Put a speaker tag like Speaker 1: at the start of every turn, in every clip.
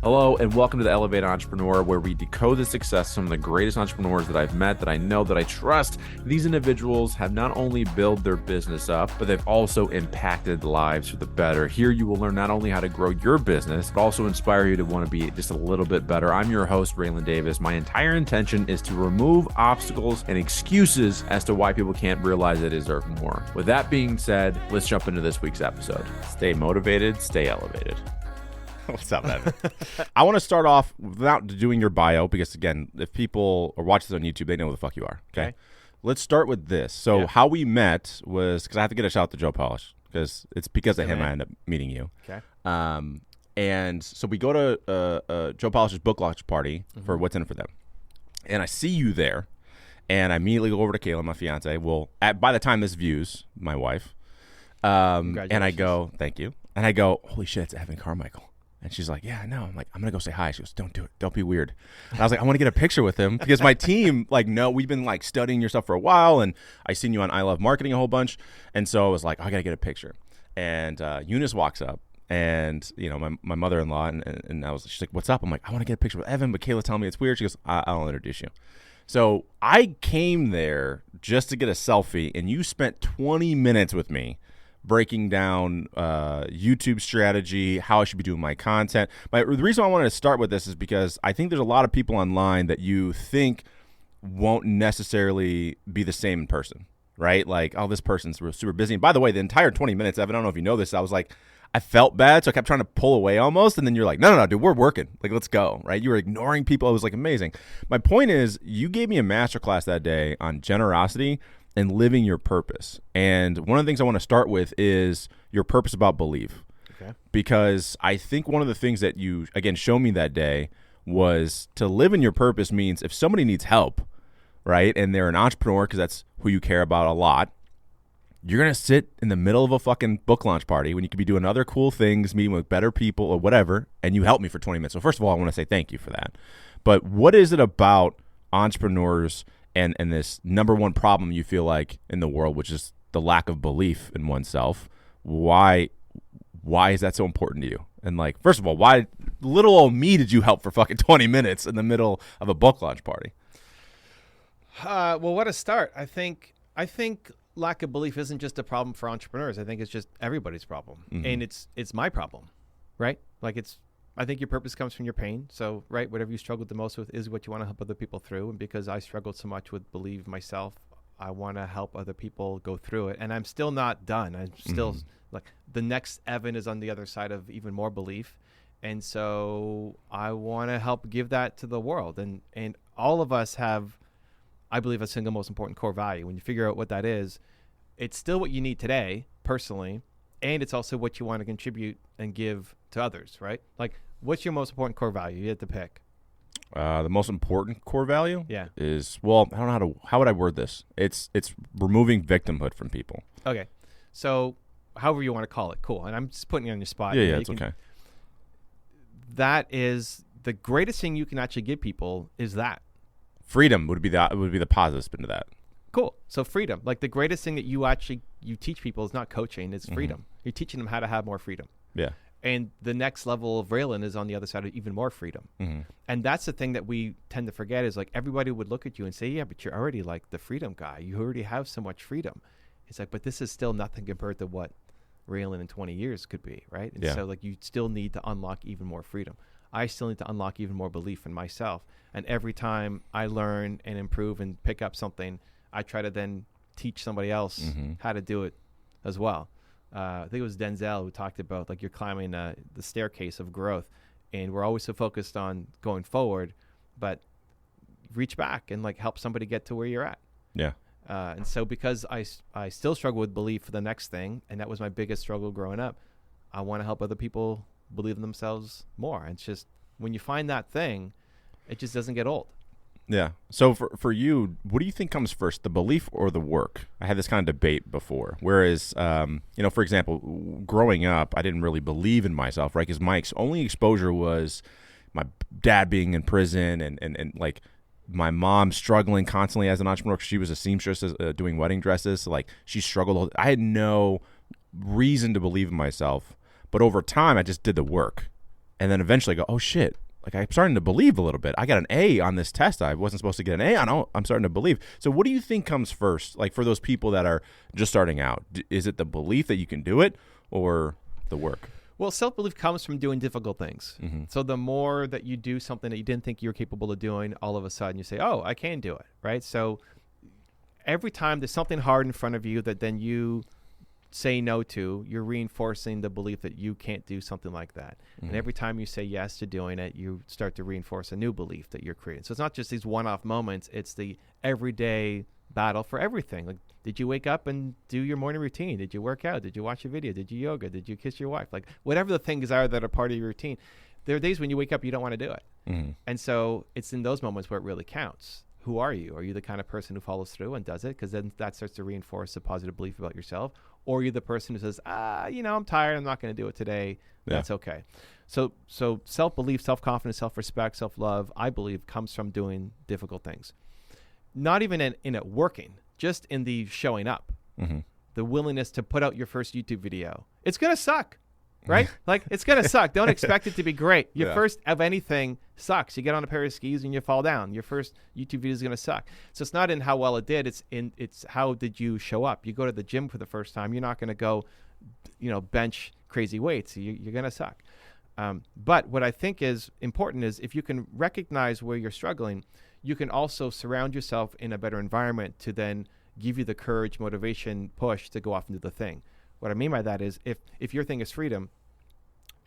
Speaker 1: Hello, and welcome to the Elevate Entrepreneur, where we decode the success of some of the greatest entrepreneurs that I've met, that I know, that I trust. These individuals have not only built their business up, but they've also impacted lives for the better. Here you will learn not only how to grow your business, but also inspire you to want to be just a little bit better. I'm your host, Raylan Davis. My entire intention is to remove obstacles and excuses as to why people can't realize they deserve more. With that being said, let's jump into this week's episode. Stay motivated, stay elevated.
Speaker 2: What's up, Evan? I want to start off without doing your bio because, again, if people are watching this on YouTube, they know who the fuck you are. Okay. Let's start with this. So how we met was because I have to get a shout out to Joe Polish because it's because of him I ended up meeting you.
Speaker 3: Okay.
Speaker 2: And so we go to Joe Polish's book launch party for What's In It For Them. And I see you there. And I immediately go over to Kayla, my fiance. Well, by the time this views, my wife. And I go, thank you. And I go, holy shit, it's Evan Carmichael. And she's like, yeah, I know. I'm like, I'm going to go say hi. She goes, don't do it. Don't be weird. And I was like, I want to get a picture with him because my team, no, we've been studying your stuff for a while. And I seen you on I Love Marketing a whole bunch. And so I was like, I got to get a picture. And Eunice walks up and, my mother-in-law and she's like, what's up? I'm like, I want to get a picture with Evan, but Kayla telling me it's weird. She goes, I'll introduce you. So I came there just to get a selfie and you spent 20 minutes with me breaking down YouTube strategy, how I should be doing my content. The reason I wanted to start with this is because I think there's a lot of people online that you think won't necessarily be the same in person, right? Like, oh, this person's super busy. And by the way, the entire 20 minutes, Evan, I don't know if you know this, I was like, I felt bad, so I kept trying to pull away almost, and then you're like, no, dude, we're working. Let's go, right? You were ignoring people. It was amazing. My point is, you gave me a masterclass that day on generosity and living your purpose. And one of the things I want to start with is your purpose about belief.
Speaker 3: Okay.
Speaker 2: Because I think one of the things that you, again, showed me that day was to live in your purpose means if somebody needs help, right, and they're an entrepreneur because that's who you care about a lot, you're going to sit in the middle of a fucking book launch party when you could be doing other cool things, meeting with better people or whatever, and you helped me for 20 minutes. So first of all, I want to say thank you for that. But what is it about entrepreneurs and this number one problem you feel like in the world, which is the lack of belief in oneself? Why is that so important to you? And first of all, why little old me did you help for fucking 20 minutes in the middle of a book launch party?
Speaker 3: Well, what a start. I think lack of belief isn't just a problem for entrepreneurs. I think it's just everybody's problem. And it's my problem, right? I think your purpose comes from your pain. So, right, whatever you struggled the most with is what you want to help other people through. And because I struggled so much with believe myself, I want to help other people go through it. And I'm still not done. I'm still the next Evan is on the other side of even more belief. And so I want to help give that to the world. And all of us have, I believe, a single most important core value. When you figure out what that is, it's still what you need today, personally. And it's also what you want to contribute and give to others, right? What's your most important core value? You have to pick.
Speaker 2: The most important core value is, I don't know how would I word this? It's removing victimhood from people.
Speaker 3: Okay. So however you want to call it, cool. And I'm just putting you on your spot.
Speaker 2: Yeah, it's okay.
Speaker 3: That is the greatest thing you can actually give people is that.
Speaker 2: Freedom would be the positive spin to that.
Speaker 3: Cool. So freedom, the greatest thing that you teach people is not coaching, it's freedom. You're teaching them how to have more freedom.
Speaker 2: Yeah.
Speaker 3: And the next level of Raylan is on the other side of even more freedom. And that's the thing that we tend to forget is everybody would look at you and say, yeah, but you're already the freedom guy. You already have so much freedom. It's but this is still nothing compared to what Raylan in 20 years could be, right? And so you still need to unlock even more freedom. I still need to unlock even more belief in myself. And every time I learn and improve and pick up something, I try to then teach somebody else how to do it as well. I think it was Denzel who talked about you're climbing the staircase of growth, and we're always so focused on going forward, but reach back and help somebody get to where you're at.
Speaker 2: Yeah.
Speaker 3: And so because I still struggle with belief for the next thing, and that was my biggest struggle growing up, I want to help other people believe in themselves more. And it's just when you find that thing, it just doesn't get old.
Speaker 2: Yeah. So for you, what do you think comes first, the belief or the work? I had this kind of debate before. Whereas, for example, growing up, I didn't really believe in myself, right? Because my only exposure was my dad being in prison and my mom struggling constantly as an entrepreneur because she was a seamstress doing wedding dresses. So she struggled. I had no reason to believe in myself. But over time, I just did the work. And then eventually I go, oh shit, like I'm starting to believe a little bit. I got an A on this test. I wasn't supposed to get an A on. Oh, I'm starting to believe. So what do you think comes first? Like for those people that are just starting out, is it the belief that you can do it or the work?
Speaker 3: Well, self-belief comes from doing difficult things. So the more that you do something that you didn't think you were capable of doing, all of a sudden you say, oh, I can do it, right? So every time there's something hard in front of you that then you say no to, you're reinforcing the belief that you can't do something like that. And every time you say yes to doing it, you start to reinforce a new belief that you're creating. So it's not just these one-off moments, it's the everyday battle for everything. Like, did you wake up and do your morning routine? Did you work out? Did you watch a video? Did you yoga? Did you kiss your wife? Like whatever the things are that are part of your routine, there are days when you wake up, you don't want to do it. And so it's in those moments where it really counts. Who are you? Are you the kind of person who follows through and does it? Because then that starts to reinforce a positive belief about yourself. Or are you the person who says, I'm tired. I'm not going to do it today. That's okay. So self-belief, self-confidence, self-respect, self-love, I believe, comes from doing difficult things. Not even in it working, just in the showing up. The willingness to put out your first YouTube video. It's going to suck. Right? Like, it's going to suck. Don't expect it to be great. Your first of anything sucks. You get on a pair of skis and you fall down. Your first YouTube video is going to suck. So it's not in how well it did. It's how did you show up. You go to the gym for the first time. You're not going to go, bench crazy weights. You're going to suck. But what I think is important is if you can recognize where you're struggling, you can also surround yourself in a better environment to then give you the courage, motivation, push to go off and do the thing. What I mean by that is if your thing is freedom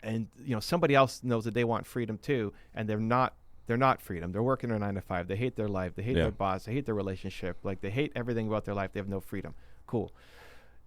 Speaker 3: and somebody else knows that they want freedom too, and they're not freedom. They're working a 9 to 5. They hate their life. They hate their boss. They hate their relationship. Like they hate everything about their life. They have no freedom. Cool.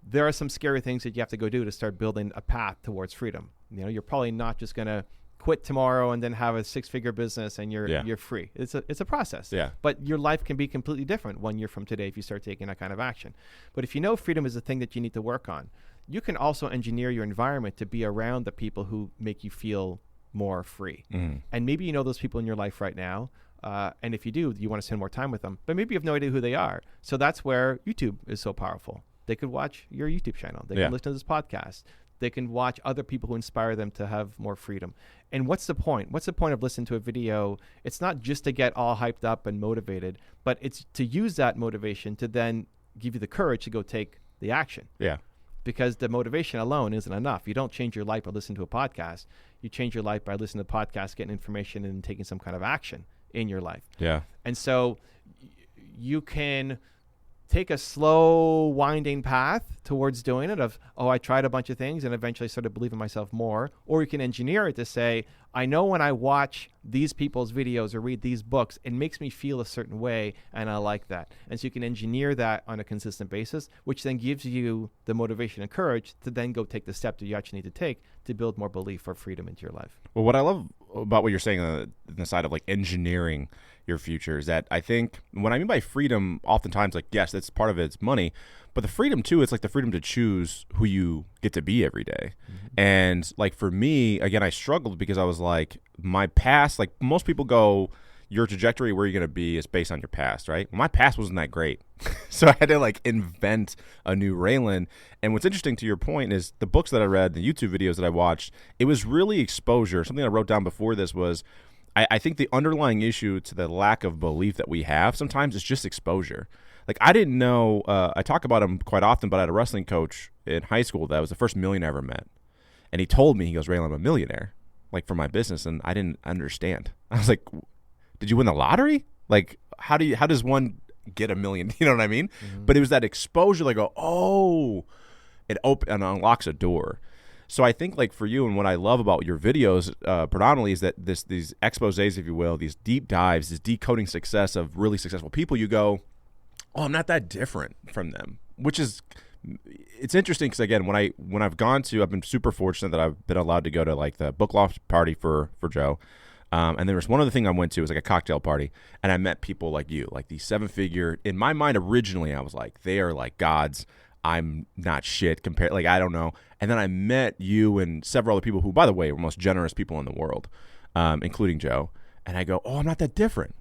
Speaker 3: There are some scary things that you have to go do to start building a path towards freedom. You're probably not just going to quit tomorrow and then have a 6-figure business and you're free. It's a process. But your life can be completely different 1 year from today if you start taking that kind of action. But if you know freedom is the thing that you need to work on, you can also engineer your environment to be around the people who make you feel more free. And maybe those people in your life right now. And if you do, you want to spend more time with them. But maybe you have no idea who they are. So that's where YouTube is so powerful. They could watch your YouTube channel. They can listen to this podcast. They can watch other people who inspire them to have more freedom. And what's the point? What's the point of listening to a video? It's not just to get all hyped up and motivated, but it's to use that motivation to then give you the courage to go take the action. Because the motivation alone isn't enough. You don't change your life by listening to a podcast. You change your life by listening to podcasts, getting information, and taking some kind of action in your life. And so you can take a slow, winding path towards doing it of, I tried a bunch of things and eventually started believing myself more. Or you can engineer it to say, I know when I watch these people's videos or read these books, it makes me feel a certain way, and I like that. And so you can engineer that on a consistent basis, which then gives you the motivation and courage to then go take the step that you actually need to take to build more belief or freedom into your life.
Speaker 2: Well, what I love about what you're saying on the side of like engineering your future is that I think what I mean by freedom, oftentimes, like, yes, that's part of it's money, but the freedom too, it's like the freedom to choose who you get to be every day. And like for me, again, I struggled because I was like, my past, like most people go, your trajectory where you're going to be is based on your past, right? My past wasn't that great. So I had to like invent a new Raylan. And what's interesting to your point is the books that I read, the YouTube videos that I watched, it was really exposure. Something I wrote down before this was, I think the underlying issue to the lack of belief that we have sometimes is just exposure. Like I didn't know, I talk about him quite often, but I had a wrestling coach in high school that was the first millionaire I ever met. And he told me, he goes, Raylan, I'm a millionaire, like for my business. And I didn't understand. I was like, did you win the lottery? Like, how does one get $1 million? You know what I mean? But it was that exposure, like, it unlocks a door. So I think like for you, and what I love about your videos predominantly is that these exposés, if you will, these deep dives, this decoding success of really successful people, you go, I'm not that different from them, which is, it's interesting because again, when I've been super fortunate that I've been allowed to go to like the book launch party for Joe. And there was one other thing I went to, it was like a cocktail party, and I met people like you, like these 7-figure, in my mind originally I was like, they are like gods. I'm not shit compared, like, I don't know. And then I met you and several other people who, by the way, were most generous people in the world, including Joe. And I go, I'm not that different.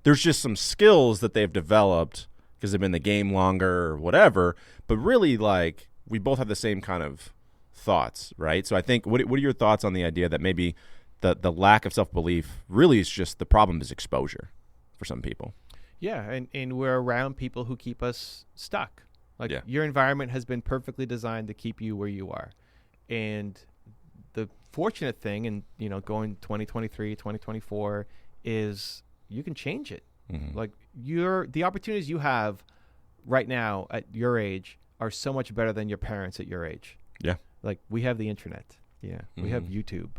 Speaker 2: There's just some skills that they've developed because they've been in the game longer or whatever. But really, like, we both have the same kind of thoughts, right? So I think, what are your thoughts on the idea that maybe the lack of self-belief really is just, the problem is exposure for some people.
Speaker 3: Yeah, and we're around people who keep us stuck. Like
Speaker 2: Yeah.
Speaker 3: your environment has been perfectly designed to keep you where you are. And the fortunate thing, and going 2023, 2024, is you can change it.
Speaker 2: Mm-hmm.
Speaker 3: Like the opportunities you have right now at your age are so much better than your parents at your age.
Speaker 2: Yeah.
Speaker 3: Like we have the internet. Yeah. We have
Speaker 2: Mm-hmm.
Speaker 3: YouTube.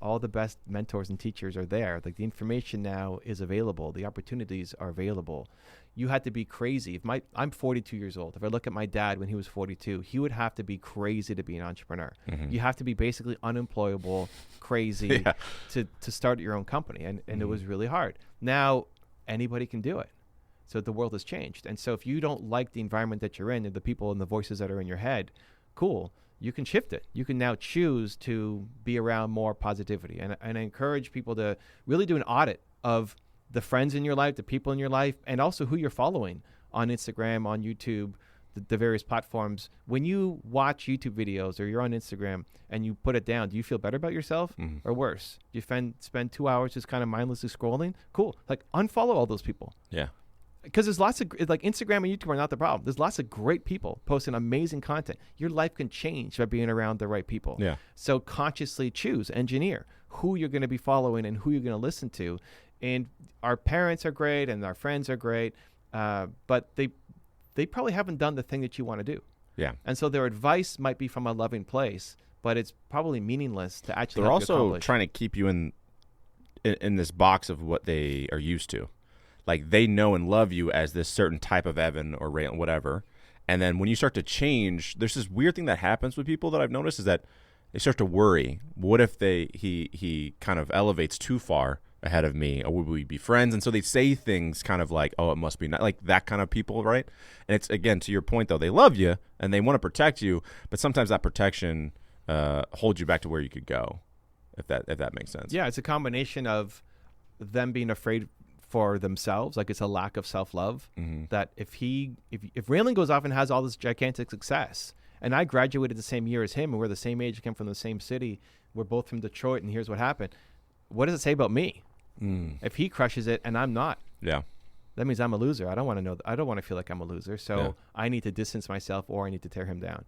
Speaker 3: All the best mentors and teachers are there. Like the information now is available. The opportunities are available. You had to be crazy. I'm 42 years old. If I look at my dad when he was 42, he would have to be crazy to be an entrepreneur.
Speaker 2: Mm-hmm.
Speaker 3: You have to be basically unemployable, crazy
Speaker 2: Yeah.
Speaker 3: to start your own company. And
Speaker 2: Mm-hmm.
Speaker 3: it was really hard. Now anybody can do it. So the world has changed. And so if you don't like the environment that you're in and the people and the voices that are in your head, cool. You can shift it. You can now choose to be around more positivity. And I encourage people to really do an audit of the friends in your life, the people in your life, and also who you're following on Instagram, on YouTube, the various platforms. When you watch YouTube videos or you're on Instagram and you put it down, do you feel better about yourself or worse? Do you spend 2 hours just kind of mindlessly scrolling? Cool. Like unfollow all those people.
Speaker 2: Yeah.
Speaker 3: Because there's lots of, like Instagram and YouTube are not the problem. There's lots of great people posting amazing content. Your life can change by being around the right people.
Speaker 2: Yeah.
Speaker 3: So consciously engineer who you're going to be following and who you're going to listen to. And our parents are great and our friends are great, but they probably haven't done the thing that you want to do.
Speaker 2: Yeah.
Speaker 3: And so their advice might be from a loving place, but it's probably meaningless to actually
Speaker 2: They're
Speaker 3: help you
Speaker 2: also
Speaker 3: accomplish.
Speaker 2: trying to keep you in this box of what they are used to. Like they know and love you as this certain type of Evan or Ray, whatever. And then when you start to change, there's this weird thing that happens with people that I've noticed is that they start to worry. What if he kind of elevates too far ahead of me, or would we be friends? And so they say things kind of like, oh, it must be not like that kind of people, right? And it's, again, to your point though, they love you and they want to protect you, but sometimes that protection holds you back to where you could go, if that makes sense.
Speaker 3: Yeah, it's a combination of them being afraid for themselves, like it's a lack of self-love. That if Raylan goes off and has all this gigantic success, and I graduated the same year as him, and we're the same age, came from the same city, we're both from Detroit, and here's what happened. What does it say about me? If he crushes it and I'm not,
Speaker 2: Yeah.
Speaker 3: that means I'm a loser. I don't want to know. I don't want to feel like I'm a loser. So
Speaker 2: Yeah.
Speaker 3: I need to distance myself, or I need to tear him down.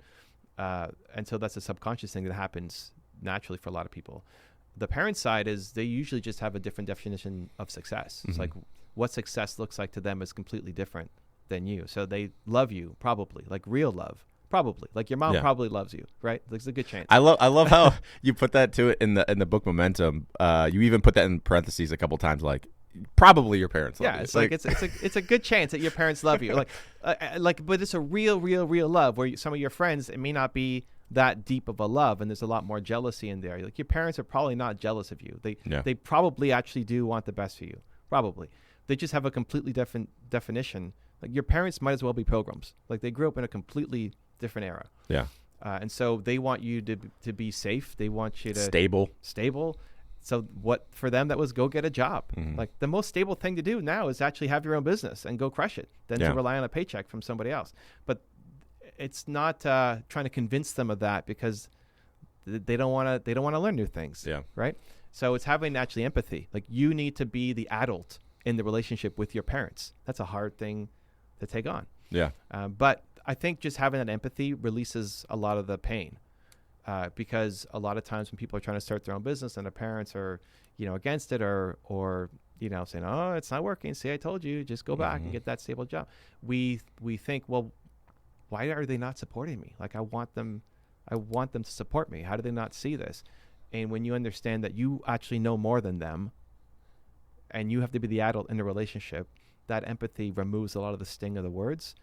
Speaker 3: And so that's a subconscious thing that happens naturally for a lot of people. The parent side is they usually just have a different definition of success. It's like what success looks like to them is completely different than you. So they love you, probably, like real love, probably. Like your mom
Speaker 2: Yeah.
Speaker 3: probably loves you, right? There's a good chance.
Speaker 2: I love how you put that to it in the book Momentum. You even put that in parentheses a couple times, like probably your parents love
Speaker 3: Yeah,
Speaker 2: you.
Speaker 3: it's like it's a good chance that your parents love you. But it's a real love where some of your friends, it may not be that deep of a love, and there's a lot more jealousy in there. Like your parents are probably not jealous of you. They probably actually do want the best for you. Probably. They just have a completely different definition. Like your parents might as well be pilgrims. Like they grew up in a completely different era.
Speaker 2: Yeah.
Speaker 3: And so they want you to be safe. They want you to
Speaker 2: Stable.
Speaker 3: So what for them that was go get a job. Like the most stable thing to do now is actually have your own business and go crush it than to rely on a paycheck from somebody else. But it's not trying to convince them of that, because they don't want to learn new things.
Speaker 2: Yeah.
Speaker 3: Right. So it's having actually empathy. Like you need to be the adult in the relationship with your parents. That's a hard thing to take on.
Speaker 2: Yeah.
Speaker 3: But I think just having that empathy releases a lot of the pain, because a lot of times when people are trying to start their own business and their parents are, against it or saying, oh, it's not working. See, I told you, just go back and get that stable job. We think, well, why are they not supporting me? Like I want them to support me. How do they not see this? And when you understand that you actually know more than them, and you have to be the adult in the relationship, that empathy removes a lot of the sting of the words,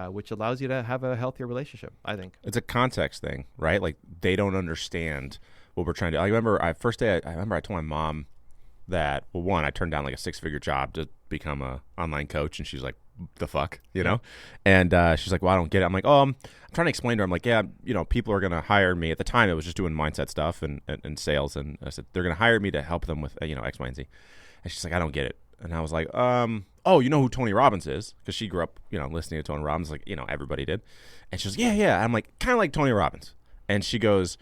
Speaker 3: which allows you to have a healthier relationship, I think.
Speaker 2: It's a context thing, right? Like they don't understand what we're trying to do. I remember I told my mom that, well, one, I turned down like a 6-figure job to become a online coach, and she's like, the fuck, And she's like, well, I don't get it. I'm like, I'm trying to explain to her. I'm like, yeah, people are going to hire me. At the time, it was just doing mindset stuff and sales. And I said, they're going to hire me to help them with, X, Y, and Z. And she's like, I don't get it. And I was like, oh, you know who Tony Robbins is? Because she grew up, listening to Tony Robbins, like, everybody did. And she goes, yeah. I'm like, kind of like Tony Robbins. And she goes,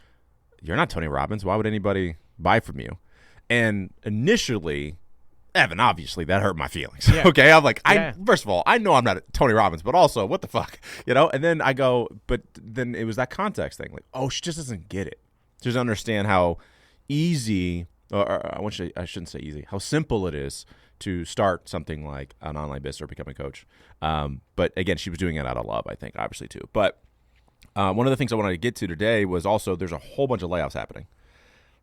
Speaker 2: you're not Tony Robbins. Why would anybody buy from you? And initially, Evan, obviously that hurt my feelings.
Speaker 3: Yeah.
Speaker 2: Okay, I'm like,
Speaker 3: Yeah.
Speaker 2: first of all, I know I'm not Tony Robbins, but also, what the fuck, And then I go, but then it was that context thing, like, oh, she just doesn't get it. She doesn't understand how easy, or I shouldn't say easy, how simple it is to start something like an online business or become a coach. But again, she was doing it out of love, I think, obviously too. But one of the things I wanted to get to today was also there's a whole bunch of layoffs happening.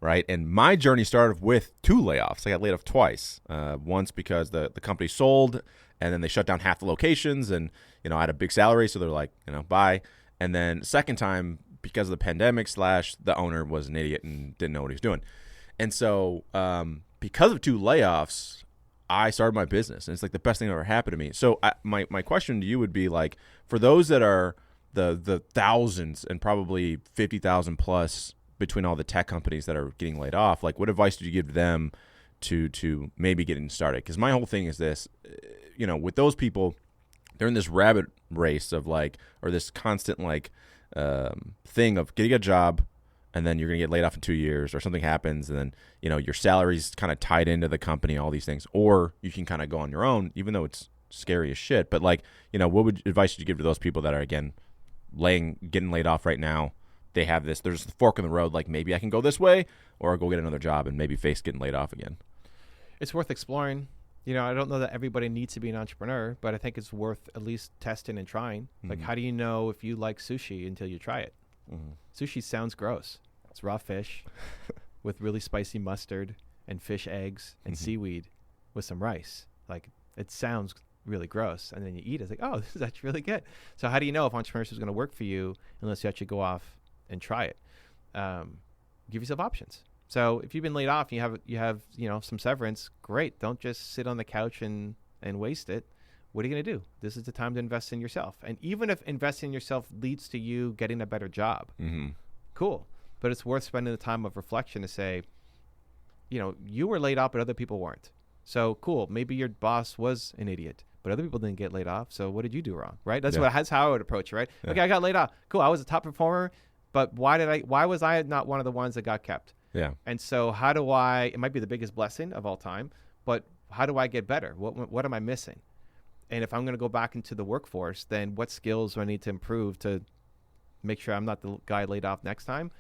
Speaker 2: Right. And my journey started with 2 layoffs. I got laid off twice. Once because the company sold and then they shut down half the locations and, I had a big salary. So they're like, bye. And then second time because of the pandemic / the owner was an idiot and didn't know what he was doing. And so because of 2 layoffs, I started my business. And it's like the best thing that ever happened to me. So my question to you would be like, for those that are the thousands and probably 50,000 plus between all the tech companies that are getting laid off, like what advice did you give them to maybe getting started? Because my whole thing is this, with those people, they're in this rabbit race of like, or this constant like thing of getting a job and then you're going to get laid off in 2 years or something happens and then, your salary's kind of tied into the company, all these things, or you can kind of go on your own, even though it's scary as shit. But like, what advice would you give to those people that are, again, getting laid off right now? They have there's the fork in the road, like maybe I can go this way or I'll go get another job and maybe face getting laid off again.
Speaker 3: It's worth exploring. I don't know that everybody needs to be an entrepreneur, but I think it's worth at least testing and trying. Mm-hmm. Like, how do you know if you like sushi until you try it? Mm-hmm. Sushi sounds gross. It's raw fish with really spicy mustard and fish eggs and seaweed with some rice. Like, it sounds really gross. And then you eat it. It's like, oh, this is actually really good. So how do you know if entrepreneurship is going to work for you unless you actually go off and try it? Give yourself options. So if you've been laid off and you have some severance, great. Don't just sit on the couch and waste it. What are you going to do? This is the time to invest in yourself. And even if investing in yourself leads to you getting a better job, cool. But it's worth spending the time of reflection to say, you were laid off, but other people weren't. So cool. Maybe your boss was an idiot, but other people didn't get laid off. So what did you do wrong? Right? That's how I would approach it. Right? Yeah. Okay, I got laid off. Cool. I was a top performer. But why was I not one of the ones that got kept?
Speaker 2: Yeah.
Speaker 3: And so it might be the biggest blessing of all time, but how do I get better? What am I missing? And if I'm going to go back into the workforce, then what skills do I need to improve to make sure I'm not the guy laid off next time?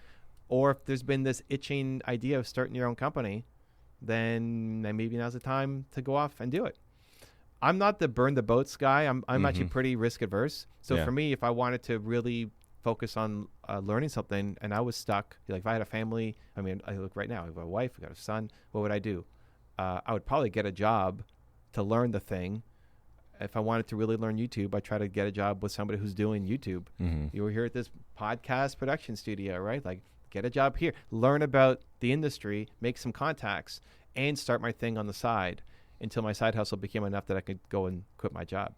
Speaker 3: Or if there's been this itching idea of starting your own company, then maybe now's the time to go off and do it. I'm not the burn the boats guy. I'm actually pretty risk adverse. So for me, if I wanted to really focus on learning something and I was stuck, like if I had a family, I look right now, I have a wife, I got a son, what would I do? I would probably get a job to learn the thing. If I wanted to really learn YouTube, I try to get a job with somebody who's doing YouTube. You were here at this podcast production studio, right? Like, get a job here, learn about the industry, make some contacts, and start my thing on the side until my side hustle became enough that I could go and quit my job.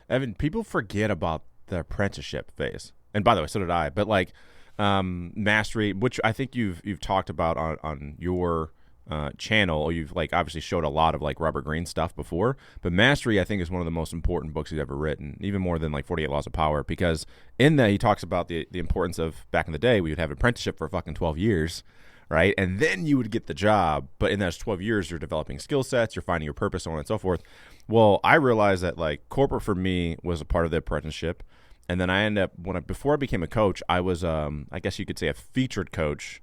Speaker 2: Evan, people forget about the apprenticeship phase. And by the way, so did I. But like mastery, which I think you've talked about on your channel. You've like obviously showed a lot of like Robert Greene stuff before. But Mastery, I think, is one of the most important books he's ever written, even more than like 48 Laws of Power, because in that he talks about the importance of back in the day we would have an apprenticeship for fucking 12 years. Right. And then you would get the job. But in those 12 years, you're developing skill sets, you're finding your purpose, so on and so forth. Well, I realized that like corporate for me was a part of the apprenticeship. And then I ended up, before I became a coach, I was, I guess you could say, a featured coach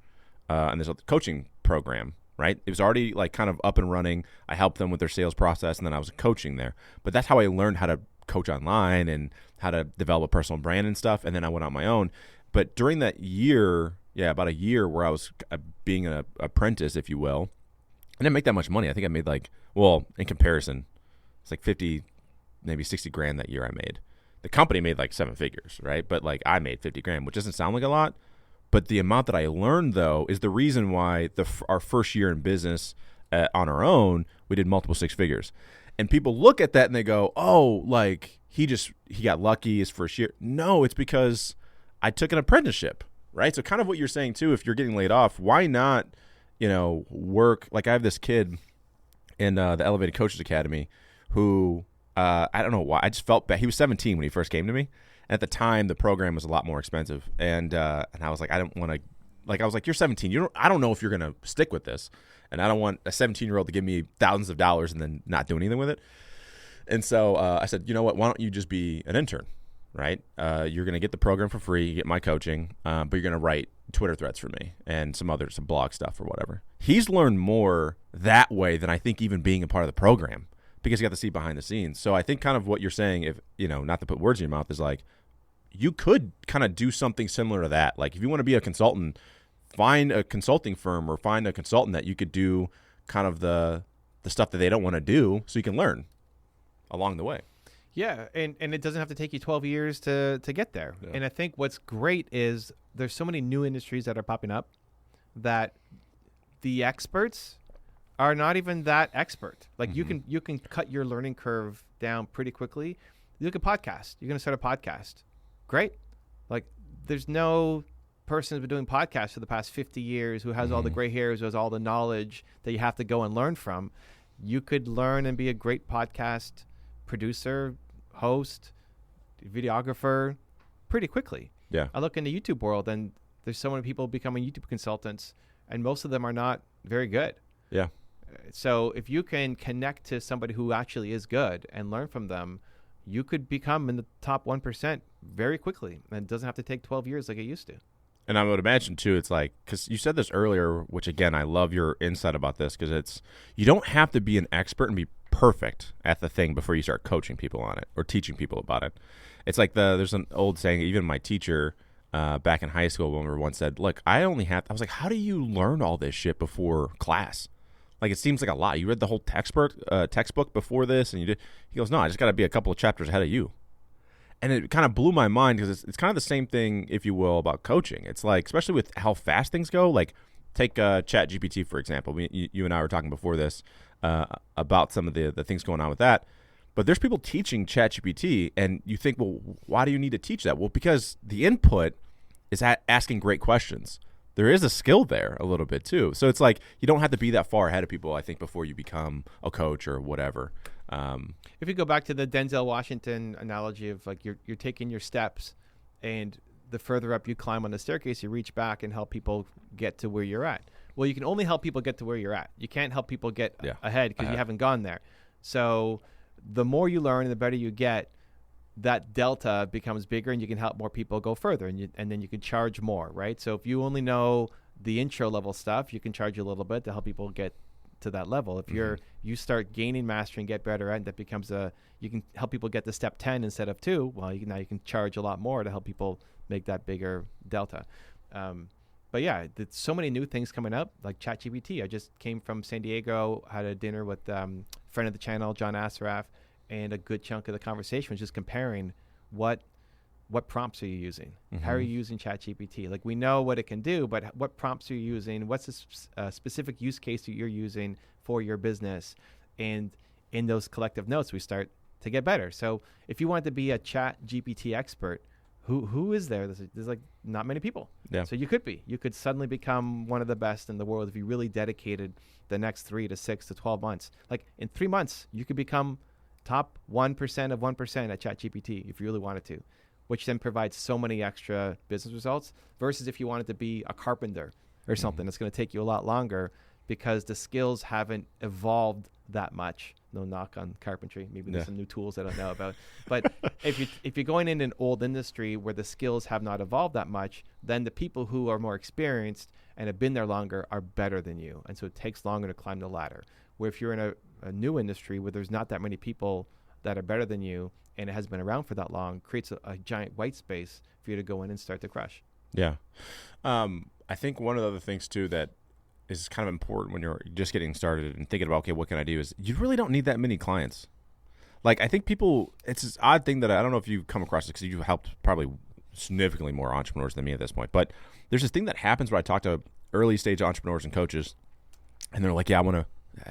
Speaker 2: in this coaching program, right? It was already like kind of up and running. I helped them with their sales process, and then I was coaching there. But that's how I learned how to coach online and how to develop a personal brand and stuff. And then I went on my own. But during that year, about a year where I was being an apprentice, if you will, I didn't make that much money. I think I made like, well, in comparison, it's like 50, maybe 60 grand that year I made. The company made like 7 figures, right? But like I made 50 grand, which doesn't sound like a lot. But the amount that I learned, though, is the reason why our first year in business on our own, we did multiple 6 figures. And people look at that and they go, oh, like he got lucky his first year. No, it's because I took an apprenticeship, right? So kind of what you're saying, too, if you're getting laid off, why not, work? Like I have this kid in the Elevated Coaches Academy who I don't know why. I just felt bad. He was 17 when he first came to me. And at the time, the program was a lot more expensive. And I was like, I don't want to like I was like, you're 17. I don't know if you're going to stick with this. And I don't want a 17-year-old to give me thousands of dollars and then not do anything with it. And so I said, you know what? Why don't you just be an intern, right? You're going to get the program for free, you get my coaching, but you're going to write Twitter threads for me and some blog stuff or whatever. He's learned more that way than I think even being a part of the program, because he got to see behind the scenes. So I think kind of what you're saying, if not to put words in your mouth, is like you could kind of do something similar to that. Like if you want to be a consultant, find a consulting firm or find a consultant that you could do kind of the stuff that they don't want to do, so you can learn along the way.
Speaker 3: Yeah, and it doesn't have to take you 12 years to get there. Yeah. And I think what's great is there's so many new industries that are popping up that the experts are not even that expert. Like you can cut your learning curve down pretty quickly. You look at podcasts. You're going to start a podcast. Great. Like there's no person who's been doing podcasts for the past 50 years who has all the gray hairs, who has all the knowledge that you have to go and learn from. You could learn and be a great podcast producer, host, videographer pretty quickly.
Speaker 2: Yeah.
Speaker 3: I look in the YouTube world and there's so many people becoming YouTube consultants and most of them are not very good.
Speaker 2: Yeah.
Speaker 3: So if you can connect to somebody who actually is good and learn from them, you could become in the top 1% very quickly. And it doesn't have to take 12 years like it used to.
Speaker 2: And I would imagine, too, it's like, because you said this earlier, which, again, I love your insight about this, because you don't have to be an expert and be perfect at the thing before you start coaching people on it or teaching people about it. It's like there's an old saying, even my teacher back in high school, when once said, look, I was like, how do you learn all this shit before class? Like, it seems like a lot. You read the whole textbook before this, and you did. He goes, no, I just got to be a couple of chapters ahead of you. And it kind of blew my mind, because it's kind of the same thing, if you will, about coaching. It's like, especially with how fast things go, like take ChatGPT, for example. You and I were talking before this about some of the things going on with that. But there's people teaching ChatGPT, and you think, well, why do you need to teach that? Well, because the input is asking great questions. There is a skill there a little bit, too. So it's like you don't have to be that far ahead of people, I think, before you become a coach or whatever.
Speaker 3: If you go back to the Denzel Washington analogy of like you're taking your steps, and the further up you climb on the staircase, you reach back and help people get to where you're at. Well, you can only help people get to where you're at. You can't help people get ahead because you haven't gone there. So the more you learn and the better you get, that delta becomes bigger, and you can help more people go further, and then you can charge more, right? So if you only know the intro level stuff, you can charge a little bit to help people get to that level. If you start gaining mastery and get better at it, that becomes you can help people get to step 10 instead of 2. Well, now you can charge a lot more to help people make that bigger delta. But yeah, there's so many new things coming up, like ChatGPT. I just came from San Diego, had a dinner with friend of the channel, John Asaraf, and a good chunk of the conversation was just comparing what prompts are you using? How are you using ChatGPT? Like, we know what it can do, but what prompts are you using? What's the specific use case that you're using for your business? And in those collective notes, we start to get better. So if you want to be a ChatGPT expert, who is there? There's like not many people.
Speaker 2: Yeah. So
Speaker 3: you could suddenly become one of the best in the world if you really dedicated the next 3 to 6 to 12 months. Like in 3 months, you could become top 1% of 1% at ChatGPT if you really wanted to, which then provides so many extra business results versus if you wanted to be a carpenter or something. It's going to take you a lot longer because the skills haven't evolved that much. No knock on carpentry. Maybe there's some new tools I don't know about. But if you're going in an old industry where the skills have not evolved that much, then the people who are more experienced and have been there longer are better than you. And so it takes longer to climb the ladder. Where if you're in a new industry where there's not that many people that are better than you and it has been around for that long, creates a giant white space for you to go in and start to crush.
Speaker 2: Yeah. I think one of the other things, too, that is kind of important when you're just getting started and thinking about, okay, what can I do, is you really don't need that many clients. Like, I think people, it's this odd thing that I don't know if you've come across it because you've helped probably significantly more entrepreneurs than me at this point. But there's this thing that happens where I talk to early stage entrepreneurs and coaches, and they're like, yeah, I want to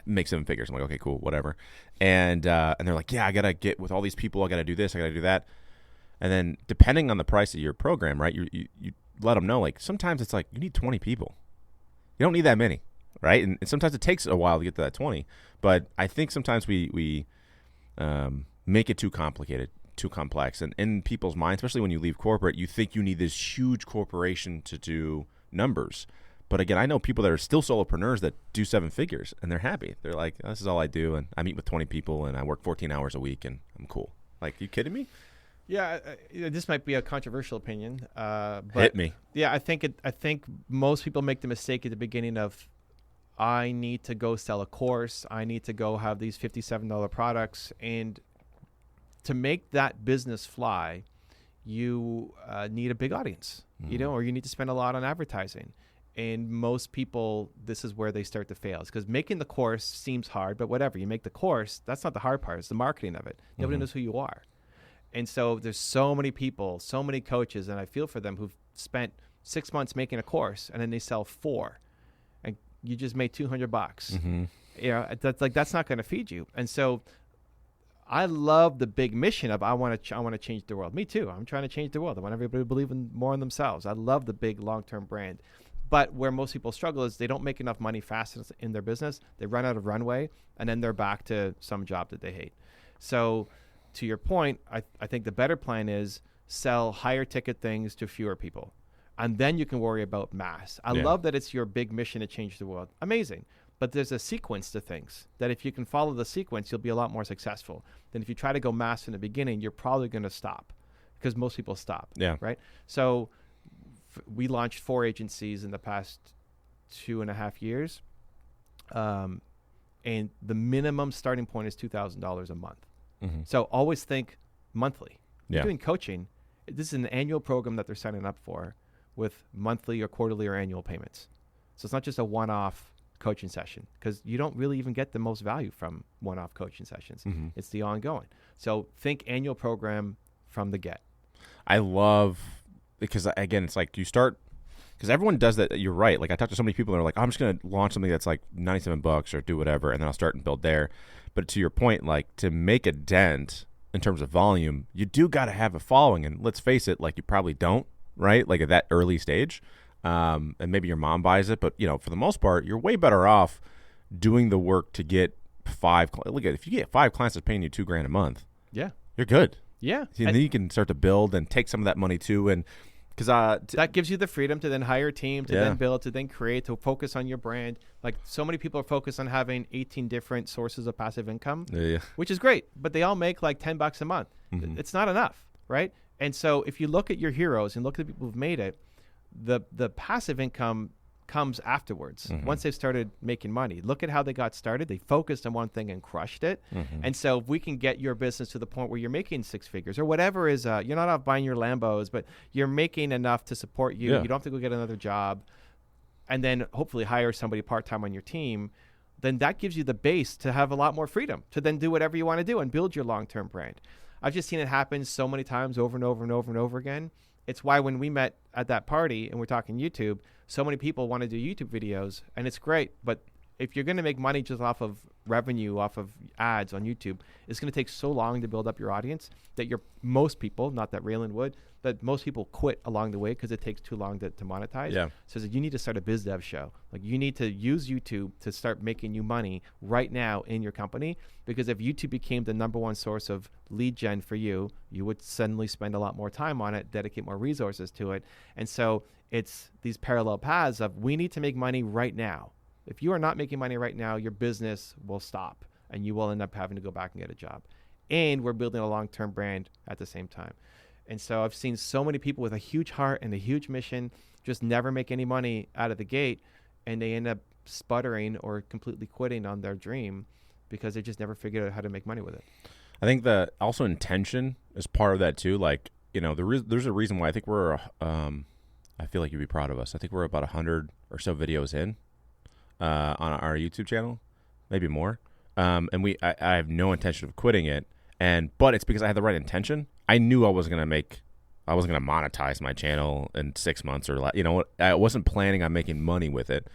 Speaker 2: make 7 figures. I'm like, okay, cool, whatever. And they're like, yeah, I got to get with all these people. I got to do this. I got to do that. And then depending on the price of your program, right, you let them know, like, sometimes it's like you need 20 people. You don't need that many, right? And sometimes it takes a while to get to that 20. But I think sometimes we make it too complicated, too complex. And in people's minds, especially when you leave corporate, you think you need this huge corporation to do numbers. But again, I know people that are still solopreneurs that do 7 figures and they're happy. They're like, this is all I do. And I meet with 20 people and I work 14 hours a week and I'm cool. Like, you kidding me?
Speaker 3: Yeah, this might be a controversial opinion. But
Speaker 2: Hit me.
Speaker 3: Yeah, I think most people make the mistake at the beginning of, I need to go sell a course. I need to go have these $57 products. And to make that business fly, you need a big audience, or you need to spend a lot on advertising. And most people, this is where they start to fail. Because making the course seems hard, but whatever. You make the course, that's not the hard part. It's the marketing of it. Nobody knows who you are. And so there's so many people, so many coaches, and I feel for them, who've spent 6 months making a course, and then they sell 4. And you just made $200. That's not going to feed you. And so I love the big mission of I want to change the world. Me too. I'm trying to change the world. I want everybody to believe more in themselves. I love the big long-term brand. But where most people struggle is they don't make enough money fast in their business. They run out of runway, and then they're back to some job that they hate. So to your point, I think the better plan is sell higher ticket things to fewer people. And then you can worry about mass. I love that it's your big mission to change the world. Amazing. But there's a sequence to things that if you can follow the sequence, you'll be a lot more successful than if you try to go mass in the beginning. You're probably going to stop, because most people stop.
Speaker 2: Yeah.
Speaker 3: Right. So we launched 4 agencies in the past 2.5 years. And the minimum starting point is $2,000 a month. So always think monthly. You're doing coaching. This is an annual program that they're signing up for with monthly or quarterly or annual payments. So it's not just a one-off coaching session, because you don't really even get the most value from one-off coaching sessions. It's the ongoing. So think annual program from the get.
Speaker 2: I love, because again, it's like you start, because everyone does that. You're right. Like, I talk to so many people that are like, I'm just going to launch something that's like $97 or do whatever, and then I'll start and build there. But to your point, like, to make a dent in terms of volume, you do got to have a following. And let's face it, like, you probably don't, right? Like, at that early stage. And maybe your mom buys it, but for the most part, you're way better off doing the work to get 5. Look at, if you get 5 clients that's paying you $2,000 a month, you're good.
Speaker 3: Yeah.
Speaker 2: And then you can start to build and take some of that money too. And because
Speaker 3: that gives you the freedom to then hire a team, to then build, to then create, to focus on your brand. Like, so many people are focused on having 18 different sources of passive income, which is great, but they all make like $10 a month. It's not enough, right? And so if you look at your heroes and look at the people who've made it, the passive income comes afterwards. Once they've started making money. Look at how they got started. They focused on one thing and crushed it. And so if we can get your business to the point where you're making 6 figures or whatever is, you're not off buying your Lambos, but you're making enough to support you. You don't have to go get another job, and then hopefully hire somebody part-time on your team. Then that gives you the base to have a lot more freedom to then do whatever you want to do and build your long-term brand. I've just seen it happen so many times over and over and over and over again. It's why when we met at that party and we're talking YouTube, so many people want to do YouTube videos, and it's great. But if you're going to make money just off of revenue, off of ads on YouTube, it's going to take so long to build up your audience that most people, not that Raylan would, but most people quit along the way because it takes too long to monetize. So you need to start a biz dev show. Like, you need to use YouTube to start making you money right now in your company, because if YouTube became the number one source of lead gen for you, you would suddenly spend a lot more time on it, dedicate more resources to it. And so it's these parallel paths of, we need to make money right now. If you are not making money right now, your business will stop and you will end up having to go back and get a job. And we're building a long-term brand at the same time. And so I've seen so many people with a huge heart and a huge mission just never make any money out of the gate, and they end up sputtering or completely quitting on their dream because they just never figured out how to make money with it.
Speaker 2: I think that also intention is part of that too. Like, there's a reason why I think we're, I feel like you'd be proud of us. I think we're about 100 or so videos in on our YouTube channel, maybe more. And I have no intention of quitting it. But it's because I had the right intention. I knew I wasn't going to monetize my channel in 6 months or less. I wasn't planning on making money with it.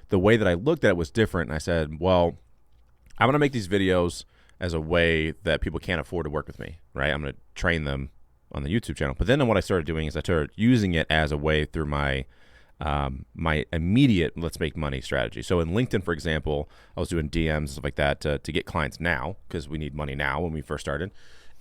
Speaker 2: The way that I looked at it was different. And I said, well, I'm going to make these videos as a way that people can't afford to work with me, right? I'm going to train them on the YouTube channel. But then what I started doing is I started using it as a way through my immediate let's make money strategy. So in LinkedIn, for example, I was doing DMs and stuff like that to get clients now, because we need money now when we first started.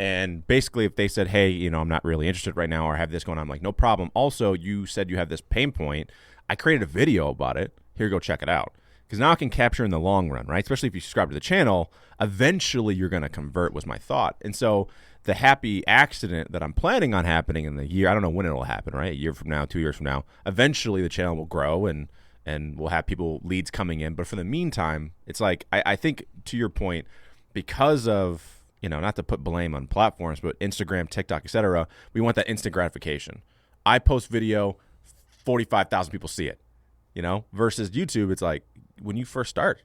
Speaker 2: And basically, if they said, hey, I'm not really interested right now, or I have this going on, I'm like, no problem. Also, you said you have this pain point. I created a video about it. Here, go check it out. Because now I can capture in the long run, right? Especially if you subscribe to the channel, eventually you're going to convert was my thought. And so the happy accident that I'm planning on happening in the year, I don't know when it'll happen, right? A year from now, 2 years from now, eventually the channel will grow and we'll have leads coming in. But for the meantime, it's like, I think to your point, because of, not to put blame on platforms, but Instagram, TikTok, etc., we want that instant gratification. I post video, 45,000 people see it, versus YouTube, it's like, when you first start,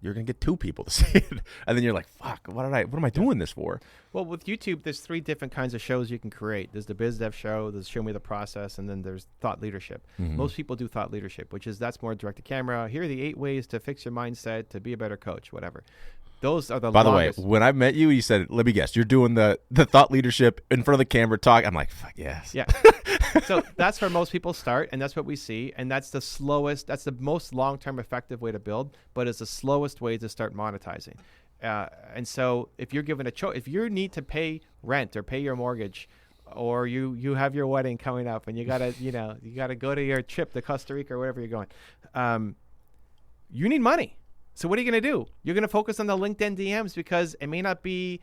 Speaker 2: you're going to get 2 people to see it. And then you're like, fuck, what am I doing this for?
Speaker 3: Well, with YouTube, there's 3 different kinds of shows you can create. There's the Biz Dev show, there's Show Me the Process, and then there's Thought Leadership. Most people do Thought Leadership, that's more direct to camera. Here are the 8 ways to fix your mindset, to be a better coach, whatever. Those are the
Speaker 2: By
Speaker 3: longest.
Speaker 2: the way, when I met you, you said, let me guess, you're doing the Thought Leadership in front of the camera talk. I'm like, fuck yes.
Speaker 3: Yeah. So that's where most people start, and that's what we see, and that's the most long-term effective way to build, but it's the slowest way to start monetizing. And so if you're given a choice, if you need to pay rent or pay your mortgage, or you have your wedding coming up and you gotta go to your trip to Costa Rica or wherever you're going, you need money. So what are you going to do? You're going to focus on the LinkedIn DMs because it may not be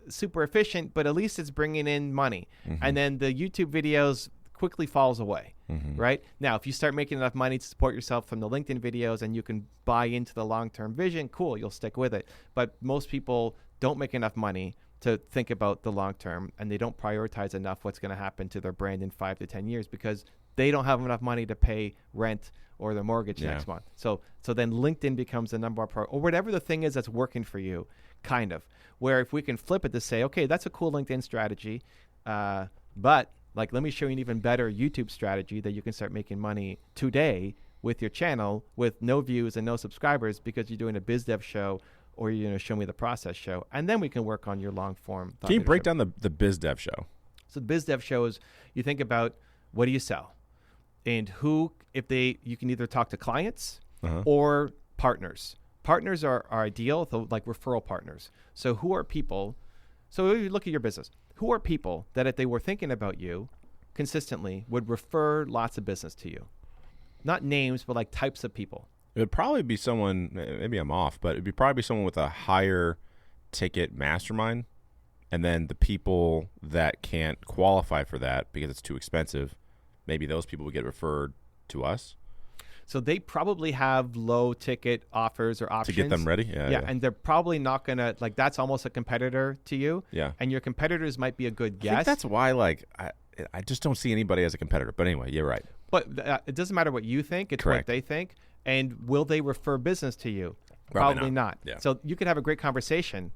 Speaker 3: super efficient, but at least it's bringing in money. And then the YouTube videos quickly falls away, right? Now, if you start making enough money to support yourself from the LinkedIn videos and you can buy into the long-term vision, cool, you'll stick with it. But most people don't make enough money to think about the long-term, and they don't prioritize enough what's going to happen to their brand in 5 to 10 years because they don't have enough money to pay rent or their mortgage next month. So then LinkedIn becomes the number one priority, or whatever the thing is that's working for you, kind of. Where if we can flip it to say, okay, that's a cool LinkedIn strategy, but like let me show you an even better YouTube strategy that you can start making money today with your channel with no views and no subscribers because you're doing a biz dev show or you're going to Show Me the Process show, and then we can work on your long form.
Speaker 2: Can you break down the biz dev show?
Speaker 3: So the biz dev show is you think about what do you sell, and you can either talk to clients or partners. Partners are ideal, like referral partners. So who are people? So if you look at your business, who are people that if they were thinking about you consistently would refer lots of business to you? Not names, but like types of people.
Speaker 2: It would probably be someone, maybe I'm off, but it'd probably be someone with a higher ticket mastermind. And then the people that can't qualify for that because it's too expensive, maybe those people would get referred to us.
Speaker 3: So they probably have low ticket offers or options.
Speaker 2: To get them ready?
Speaker 3: Yeah. And they're probably not going to, like, that's almost a competitor to you.
Speaker 2: Yeah.
Speaker 3: And your competitors might be a good guess.
Speaker 2: I think that's why, like, I just don't see anybody as a competitor. But anyway, you're right.
Speaker 3: But it doesn't matter what you think. It's
Speaker 2: Correct.
Speaker 3: what they think. And will they refer business to you?
Speaker 2: Probably
Speaker 3: not.
Speaker 2: Yeah.
Speaker 3: So you could have a great conversation.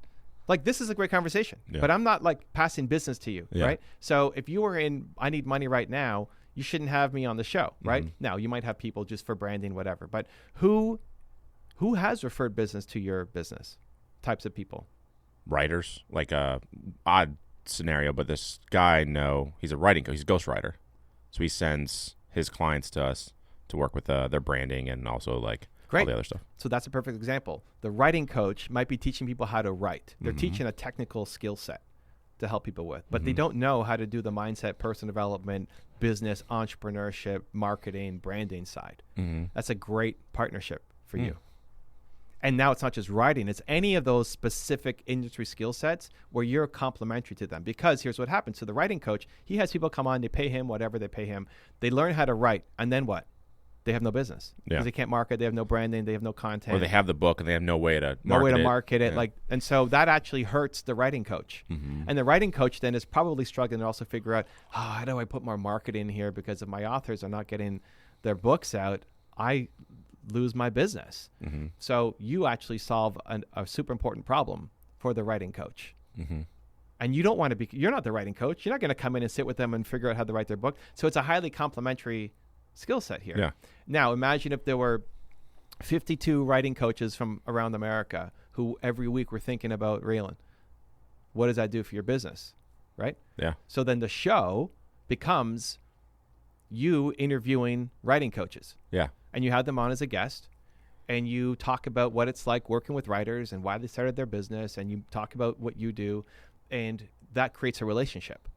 Speaker 3: Like, this is a great conversation.
Speaker 2: Yeah.
Speaker 3: But I'm not, like, passing business to you, right? So if you were in, I need money right now, you shouldn't have me on the show, right? Now, you might have people just for branding, whatever. But who has referred business to your business? Types of people.
Speaker 2: Writers, like a odd scenario, but this guy, he's a writing coach. He's a ghostwriter. So he sends his clients to us to work with their branding and also like all the other stuff.
Speaker 3: So that's a perfect example. The writing coach might be teaching people how to write. They're teaching a technical skill set to help people with, but they don't know how to do the mindset, personal development, business, entrepreneurship, marketing, branding side. That's a great partnership for you. And now it's not just writing, it's any of those specific industry skill sets where you're complementary to them. Because here's what happens. So the writing coach, he has people come on, they pay him whatever they pay him. They learn how to write, and then what? They have no business because they can't market. They have no branding. They have no content.
Speaker 2: Or they have the book and they have no way to market it.
Speaker 3: Yeah. And so that actually hurts the writing coach. And the writing coach then is probably struggling to also figure out, how do I put more marketing in here? Because if my authors are not getting their books out, I lose my business. So you actually solve a super important problem for the writing coach. And you don't want to be, you're not the writing coach. You're not going to come in and sit with them and figure out how to write their book. So it's a highly complementary skill set here.
Speaker 2: Yeah.
Speaker 3: Now imagine if there were 52 writing coaches from around America who every week were thinking about Raylan. What does that do for your business? Right?
Speaker 2: Yeah.
Speaker 3: So then the show becomes you interviewing writing coaches.
Speaker 2: Yeah.
Speaker 3: And you have them on as a guest and you talk about what it's like working with writers and why they started their business, and you talk about what you do, and that creates a relationship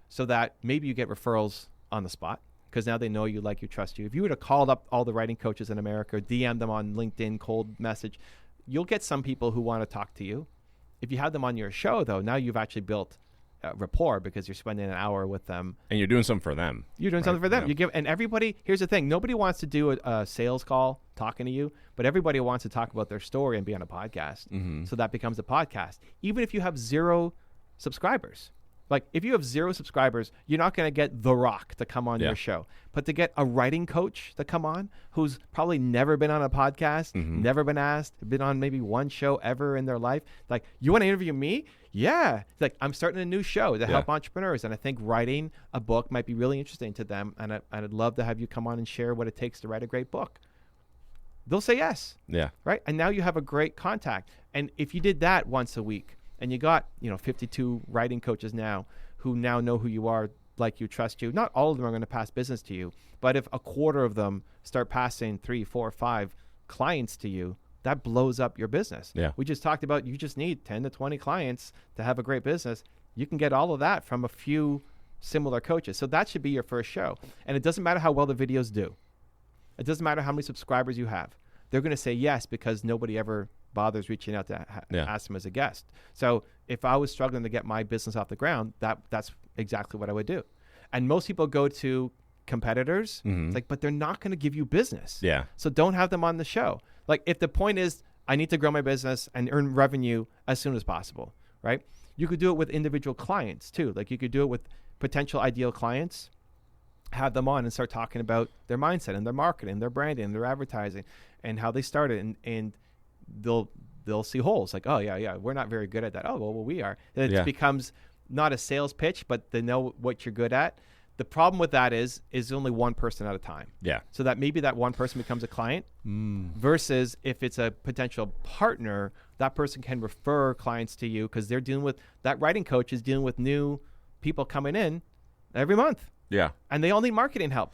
Speaker 3: so that maybe you get referrals on the spot. because now they know you, like you, trust you. If you were to call up all the writing coaches in America, DM them on LinkedIn, cold message, you'll get some people who want to talk to you. If you have them on your show, though, now you've actually built rapport because you're spending an hour with them.
Speaker 2: And you're doing something for them.
Speaker 3: You're doing something for them.
Speaker 2: Yeah.
Speaker 3: And everybody, here's the thing. Nobody wants to do a sales call talking to you, but everybody wants to talk about their story and be on a podcast.
Speaker 2: Mm-hmm.
Speaker 3: So that becomes a podcast. Even if you have 0 subscribers. Like, if you have 0 subscribers, you're not going to get The Rock to come on your show. But to get a writing coach to come on who's probably never been on a podcast, never been asked, been on maybe one show ever in their life. Like, you want to interview me? Yeah. Like, I'm starting a new show to help entrepreneurs. And I think writing a book might be really interesting to them. And I'd love to have you come on and share what it takes to write a great book. They'll say yes.
Speaker 2: Yeah.
Speaker 3: Right? And now you have a great contact. And if you did that once a week, and you got, 52 writing coaches now who now know who you are, like you, trust you. Not all of them are going to pass business to you, but if a quarter of them start passing 3, 4, 5 clients to you, that blows up your business.
Speaker 2: Yeah.
Speaker 3: We just talked about you just need 10 to 20 clients to have a great business. You can get all of that from a few similar coaches. So that should be your first show. And it doesn't matter how well the videos do. It doesn't matter how many subscribers you have. They're going to say yes because nobody ever bothers reaching out to ask them as a guest. So if I was struggling to get my business off the ground, that's exactly what I would do. And most people go to competitors, it's like, but they're not going to give you business.
Speaker 2: Yeah.
Speaker 3: So don't have them on the show. Like, if the point is I need to grow my business and earn revenue as soon as possible, right? You could do it with individual clients too. Like, you could do it with potential ideal clients, have them on and start talking about their mindset and their marketing, their branding, their advertising, and how they started, and they'll see holes. Like, oh yeah, we're not very good at that. Oh well, we are. It becomes not a sales pitch, but they know what you're good at. The problem with that is only one person at a time.
Speaker 2: Yeah.
Speaker 3: So that maybe that one person becomes a client versus if it's a potential partner, that person can refer clients to you because they're dealing with, that writing coach is dealing with new people coming in every month.
Speaker 2: Yeah.
Speaker 3: And they all need marketing help.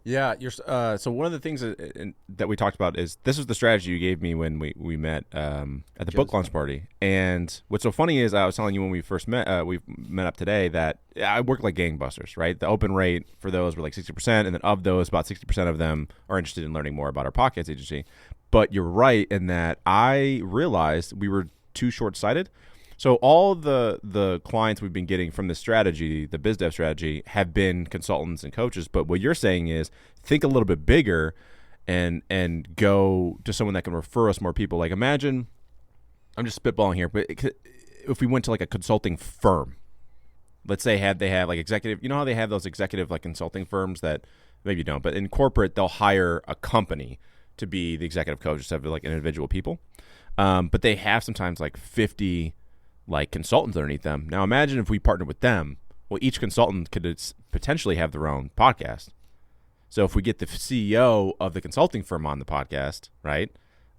Speaker 2: Yeah, so one of the things that we talked about is this was the strategy you gave me when we met at the book launch party. And what's so funny is I was telling you when we first met, we met up today, that I work like gangbusters, right? The open rate for those were like 60%, and then of those, about 60% of them are interested in learning more about our podcast agency. But you're right in that I realized we were too short-sighted. So all the clients we've been getting from this strategy, the biz dev strategy, have been consultants and coaches. But what you're saying is think a little bit bigger and go to someone that can refer us more people. Like, imagine, I'm just spitballing here, but if we went to like a consulting firm, let's say they have like executive, you know how they have those executive like consulting firms that maybe you don't, but in corporate they'll hire a company to be the executive coach instead of like individual people. But they have sometimes like 50 like consultants underneath them. Now imagine if we partnered with them. Well, each consultant could potentially have their own podcast. So if we get the CEO of the consulting firm on the podcast, right?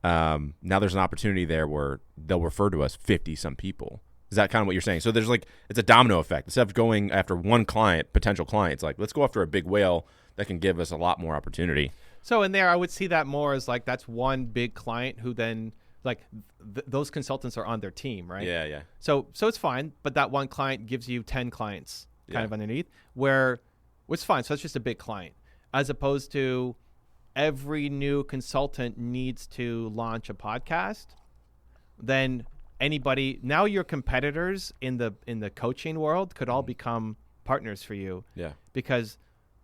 Speaker 2: Now there's an opportunity there where they'll refer to us 50 some people. Is that kind of what you're saying? So there's like, it's a domino effect. Instead of going after one client, potential clients, like let's go after a big whale that can give us a lot more opportunity.
Speaker 3: So in there, I would see that more as like, that's one big client who then, like those consultants are on their team, right?
Speaker 2: Yeah, yeah.
Speaker 3: So it's fine, but that one client gives you 10 clients kind of underneath, where it's fine. So it's just a big client, as opposed to every new consultant needs to launch a podcast. Then anybody, now your competitors in the coaching world could all become partners for you.
Speaker 2: Yeah.
Speaker 3: Because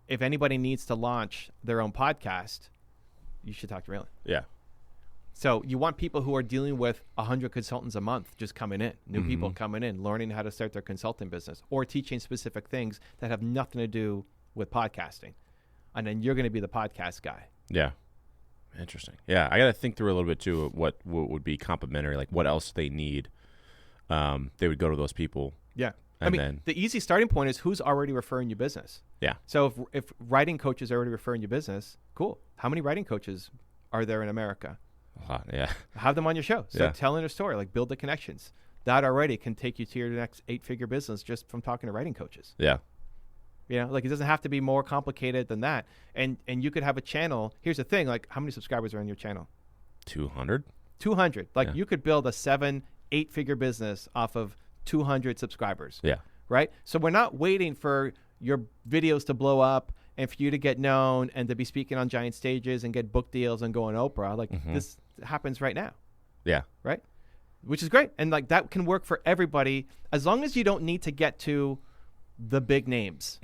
Speaker 3: if anybody needs to launch their own podcast, you should talk to Raylan.
Speaker 2: Yeah.
Speaker 3: So you want people who are dealing with 100 consultants a month just coming in, new people coming in, learning how to start their consulting business or teaching specific things that have nothing to do with podcasting. And then you're going to be the podcast guy.
Speaker 2: Yeah. Interesting. Yeah. I got to think through a little bit too, what would be complementary, like what else they need. They would go to those people.
Speaker 3: Yeah.
Speaker 2: And
Speaker 3: then the easy starting point is who's already referring you business.
Speaker 2: Yeah.
Speaker 3: So if writing coaches are already referring you business, cool. How many writing coaches are there in America?
Speaker 2: A lot, yeah.
Speaker 3: Have them on your show. Start telling their story, like build the connections. That already can take you to your next 8-figure business just from talking to writing coaches.
Speaker 2: Yeah.
Speaker 3: You know, like it doesn't have to be more complicated than that. And you could have a channel. Here's the thing, like how many subscribers are on your channel?
Speaker 2: 200.
Speaker 3: 200. Like you could build a 7-8-figure business off of 200 subscribers.
Speaker 2: Yeah.
Speaker 3: Right? So we're not waiting for your videos to blow up and for you to get known and to be speaking on giant stages and get book deals and go on Oprah, like this happens right now.
Speaker 2: Yeah.
Speaker 3: Right? Which is great. And like that can work for everybody as long as you don't need to get to the big names.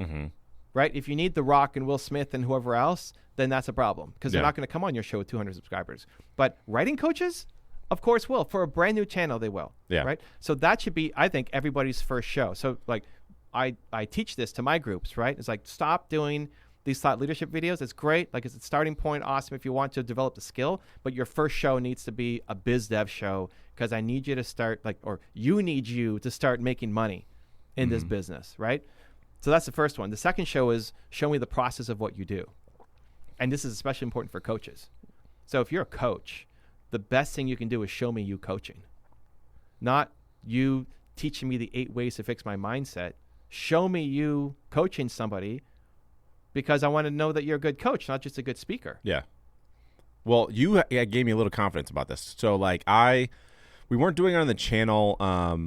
Speaker 3: Right? If you need The Rock and Will Smith and whoever else, then that's a problem because they're not going to come on your show with 200 subscribers. But writing coaches, of course, will. For a brand new channel, they will.
Speaker 2: Yeah.
Speaker 3: Right? So that should be, I think, everybody's first show. So like I teach this to my groups, right? It's like, stop doing these thought leadership videos. It's great. Like, it's a starting point. Awesome if you want to develop the skill. But your first show needs to be a biz dev show because I need you to start, like, or you need you to start making money in this business, right? So that's the first one. The second show is show me the process of what you do. And this is especially important for coaches. So if you're a coach, the best thing you can do is show me you coaching. Not you teaching me the 8 ways to fix my mindset. Show me you coaching somebody because I want to know that you're a good coach, not just a good speaker.
Speaker 2: Yeah. Well, you gave me a little confidence about this. So, like, we weren't doing it on the channel.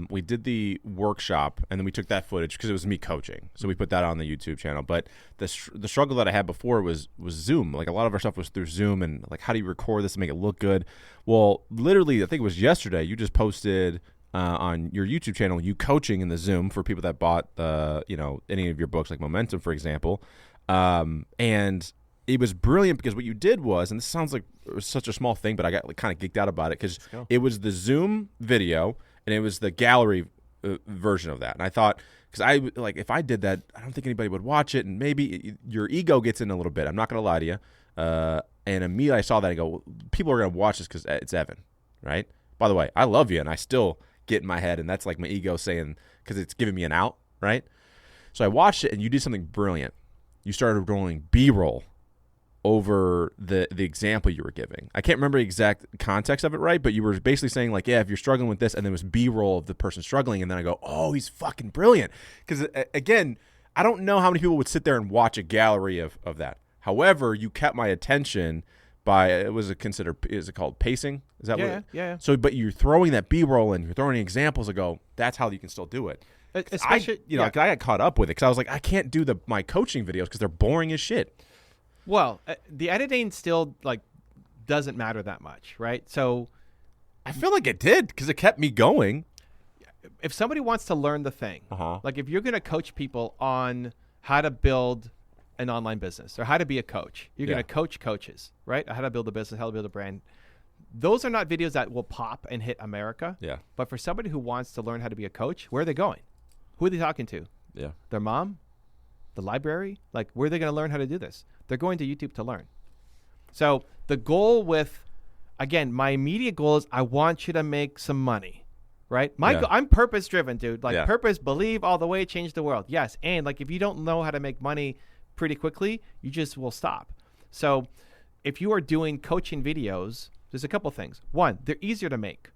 Speaker 2: We did the workshop, and then we took that footage because it was me coaching. So we put that on the YouTube channel. But the struggle that I had before was Zoom. Like, a lot of our stuff was through Zoom, and, like, how do you record this and make it look good? Well, literally, I think it was yesterday, you just posted on your YouTube channel, you coaching in the Zoom for people that bought, any of your books, like Momentum, for example. And it was brilliant because what you did was, and this sounds like it was such a small thing, but I got like kind of geeked out about it because it was the Zoom video and it was the gallery version of that. And I thought, because if I did that, I don't think anybody would watch it, and maybe your ego gets in a little bit. I'm not going to lie to you. And immediately I saw that and go, well, people are going to watch this because it's Evan, right? By the way, I love you, and I still get in my head, and that's like my ego saying, because it's giving me an out, right? So I watched it, and you did something brilliant. You started rolling B-roll over the example you were giving. I can't remember the exact context of it, right? But you were basically saying, like, yeah, if you're struggling with this, and then it was B-roll of the person struggling, and then I go, oh, he's fucking brilliant. Because, again, I don't know how many people would sit there and watch a gallery of that. However, you kept my attention by, is it called pacing? Is that what?
Speaker 3: Yeah.
Speaker 2: So, but you're throwing that B-roll and you're throwing examples. I go, that's how you can still do it.
Speaker 3: Especially,
Speaker 2: I got caught up with it because I was like, I can't do my coaching videos because they're boring as shit.
Speaker 3: Well, the editing still like doesn't matter that much, right? So
Speaker 2: I feel like it did because it kept me going.
Speaker 3: If somebody wants to learn the thing, like if you're going to coach people on how to build an online business or how to be a coach, you're going to coach coaches, right? How to build a business, how to build a brand. Those are not videos that will pop and hit America.
Speaker 2: Yeah.
Speaker 3: But for somebody who wants to learn how to be a coach, where are they going? Who are they talking to?
Speaker 2: Yeah.
Speaker 3: Their mom? The library? Like, where are they going to learn how to do this? They're going to YouTube to learn. So the goal with, again, my immediate goal is I want you to make some money, right? I'm purpose driven, dude. Like purpose, believe all the way, change the world. Yes. And like, if you don't know how to make money pretty quickly, you just will stop. So if you are doing coaching videos, there's a couple things. One, they're easier to make.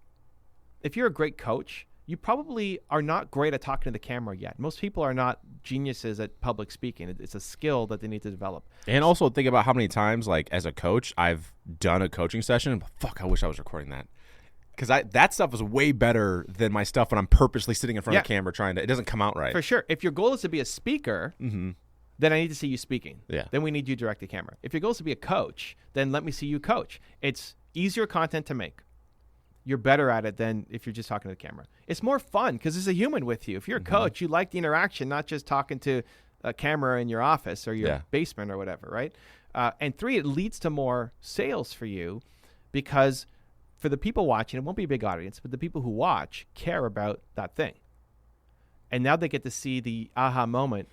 Speaker 3: If you're a great coach, you probably are not great at talking to the camera yet. Most people are not geniuses at public speaking. It's a skill that they need to develop.
Speaker 2: And also think about how many times, like, as a coach, I've done a coaching session. Fuck, I wish I was recording that. Because that stuff is way better than my stuff when I'm purposely sitting in front of the camera trying to, it doesn't come out right.
Speaker 3: For sure. If your goal is to be a speaker, then I need to see you speaking.
Speaker 2: Yeah.
Speaker 3: Then we need you direct the camera. If your goal is to be a coach, then let me see you coach. It's easier content to make. You're better at it than if you're just talking to the camera. It's more fun because there's a human with you. If you're a coach, you like the interaction, not just talking to a camera in your office or your basement or whatever, right? And 3, it leads to more sales for you because for the people watching, it won't be a big audience, but the people who watch care about that thing. And now they get to see the aha moment.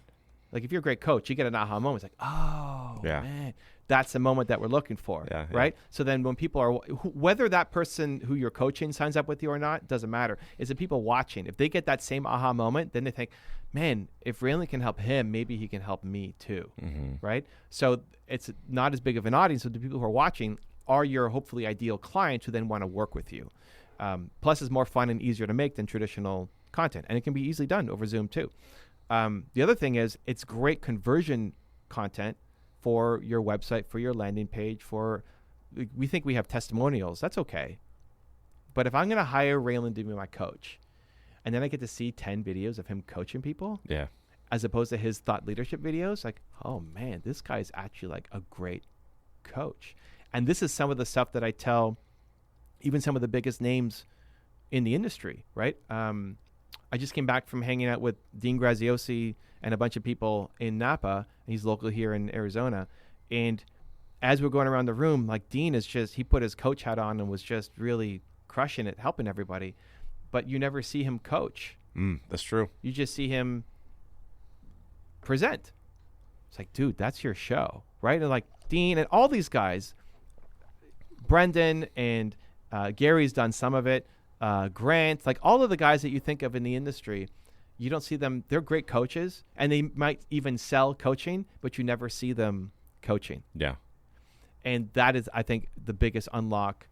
Speaker 3: Like, if you're a great coach, you get an aha moment. It's like, oh, man, that's the moment that we're looking for, right? So then when people are, whether that person who you're coaching signs up with you or not, doesn't matter. It's the people watching. If they get that same aha moment, then they think, man, if Raylan can help him, maybe he can help me too, right? So it's not as big of an audience. So the people who are watching are your hopefully ideal clients who then want to work with you. Plus, it's more fun and easier to make than traditional content. And it can be easily done over Zoom too. The other thing is it's great conversion content for your website, for your landing page, we think we have testimonials. That's okay. But if I'm going to hire Raylan to be my coach, and then I get to see 10 videos of him coaching people, as opposed to his thought leadership videos, like, oh man, this guy's actually like a great coach. And this is some of the stuff that I tell even some of the biggest names in the industry, right? I just came back from hanging out with Dean Graziosi and a bunch of people in Napa. He's local here in Arizona. And as we're going around the room, like Dean is just, he put his coach hat on and was just really crushing it, helping everybody. But you never see him coach.
Speaker 2: That's true.
Speaker 3: You just see him present. It's like, dude, that's your show, right? And like Dean and all these guys, Brendan and Gary's done some of it, Grant, like all of the guys that you think of in the industry, you don't see them. They're great coaches, and they might even sell coaching, but you never see them coaching.
Speaker 2: Yeah.
Speaker 3: And that is, I think, the biggest unlock.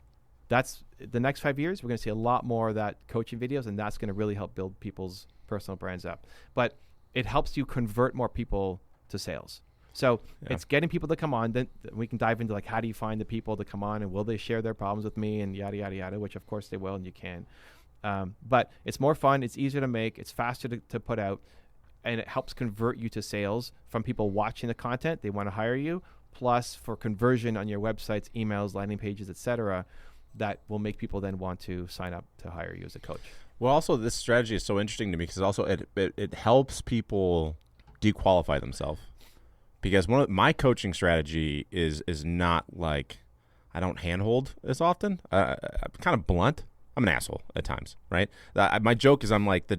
Speaker 3: That's the next 5 years. We're going to see a lot more of that coaching videos, and that's going to really help build people's personal brands up. But it helps you convert more people to sales. So it's getting people to come on. Then we can dive into like, how do you find the people to come on, and will they share their problems with me, and yada, yada, yada, which of course they will, and you can. But it's more fun. It's easier to make. It's faster to put out, and it helps convert you to sales from people watching the content. They want to hire you, plus for conversion on your websites, emails, landing pages, etc. That will make people then want to sign up to hire you as a coach.
Speaker 2: Well, also this strategy is so interesting to me because also it helps people dequalify themselves. Because one of my coaching strategy is not like, I don't handhold as often. I'm kind of blunt. I'm an asshole at times, right? My joke is I'm like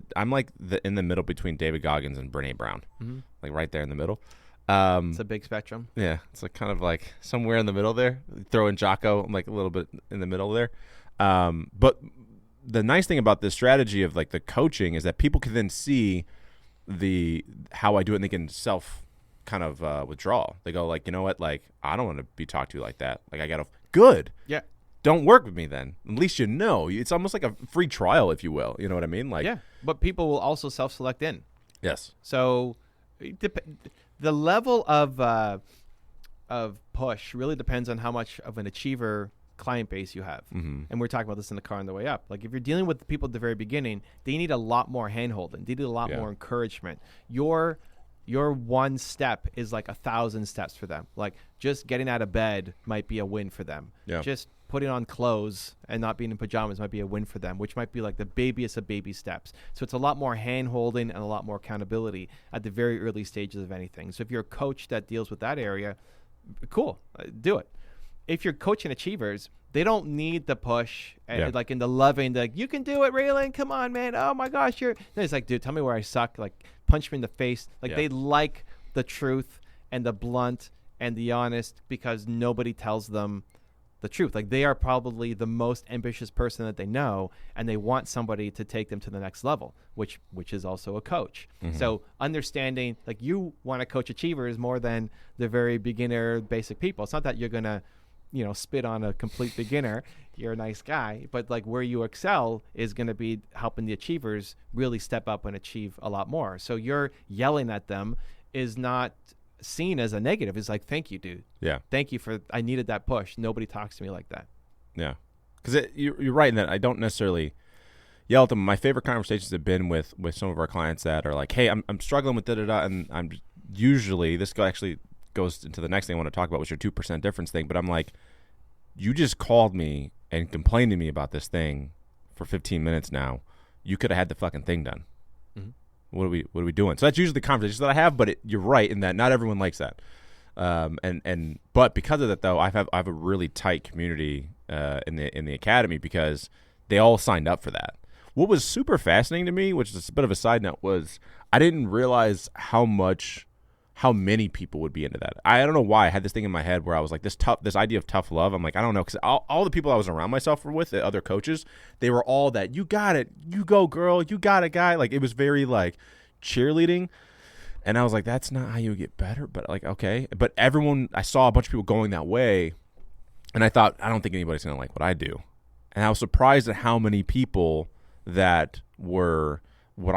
Speaker 2: in the middle between David Goggins and Brene Brown, like right there in the middle.
Speaker 3: It's a big spectrum.
Speaker 2: Yeah, it's like kind of like somewhere in the middle there. Throw in Jocko, I'm like a little bit in the middle there. But the nice thing about this strategy of like the coaching is that people can then see how I do it, and they can kind of withdraw. They go like, you know what, like I don't want to be talked to like that. Like I gotta good.
Speaker 3: Yeah.
Speaker 2: Don't work with me then. At least you know. It's almost like a free trial, if you will. You know what I mean? Like,
Speaker 3: yeah. But people will also self-select in.
Speaker 2: Yes.
Speaker 3: So the level of push really depends on how much of an achiever client base you have.
Speaker 2: Mm-hmm.
Speaker 3: And we're talking about this in the car on the way up. Like if you're dealing with the people at the very beginning, they need a lot more hand-holding. They need a lot more encouragement. Your one step is like 1,000 steps for them. Like just getting out of bed might be a win for them.
Speaker 2: Yeah.
Speaker 3: Just putting on clothes and not being in pajamas might be a win for them, which might be like the babyest of baby steps. So it's a lot more hand-holding and a lot more accountability at the very early stages of anything. So if you're a coach that deals with that area, cool, do it. If you're coaching achievers, they don't need the push and like in the loving, like, you can do it, Raylan, come on, man. Oh my gosh, no, it's like, dude, tell me where I suck. Like punch me in the face. Like they like the truth and the blunt and the honest because nobody tells them the truth. Like they are probably the most ambitious person that they know, and they want somebody to take them to the next level, which is also a coach. Mm-hmm. So understanding, like, you want to coach achievers more than the very beginner basic people. It's not that you're going to, spit on a complete beginner. You're a nice guy, but like where you excel is going to be helping the achievers really step up and achieve a lot more. So you're yelling at them is not seen as a negative. It's like, thank you, dude. Yeah. Thank you I needed that push. Nobody talks to me like that.
Speaker 2: Yeah. Because you're right in that I don't necessarily yell at them. My favorite conversations have been with some of our clients that are like, hey, I'm struggling with da-da-da, and I'm usually, this actually goes into the next thing I want to talk about, which your 2% difference thing, but I'm like, you just called me and complained to me about this thing for 15 minutes now. You could have had the fucking thing done. Mm-hmm. What are we doing? So that's usually the conversations that I have, but you're right in that not everyone likes that. But because of that though, I have a really tight community in the academy because they all signed up for that. What was super fascinating to me, which is a bit of a side note, was I didn't realize how many people would be into that. I don't know why I had this thing in my head where I was like, this idea of tough love. I'm like, I don't know, because all the people I was around myself with, the other coaches, they were all that, you got it, you go girl, you got it guy. Like it was very like cheerleading, and I was like, that's not how you get better. But like, okay, but I saw a bunch of people going that way, and I thought, I don't think anybody's gonna like what I do, and I was surprised at how many people that were what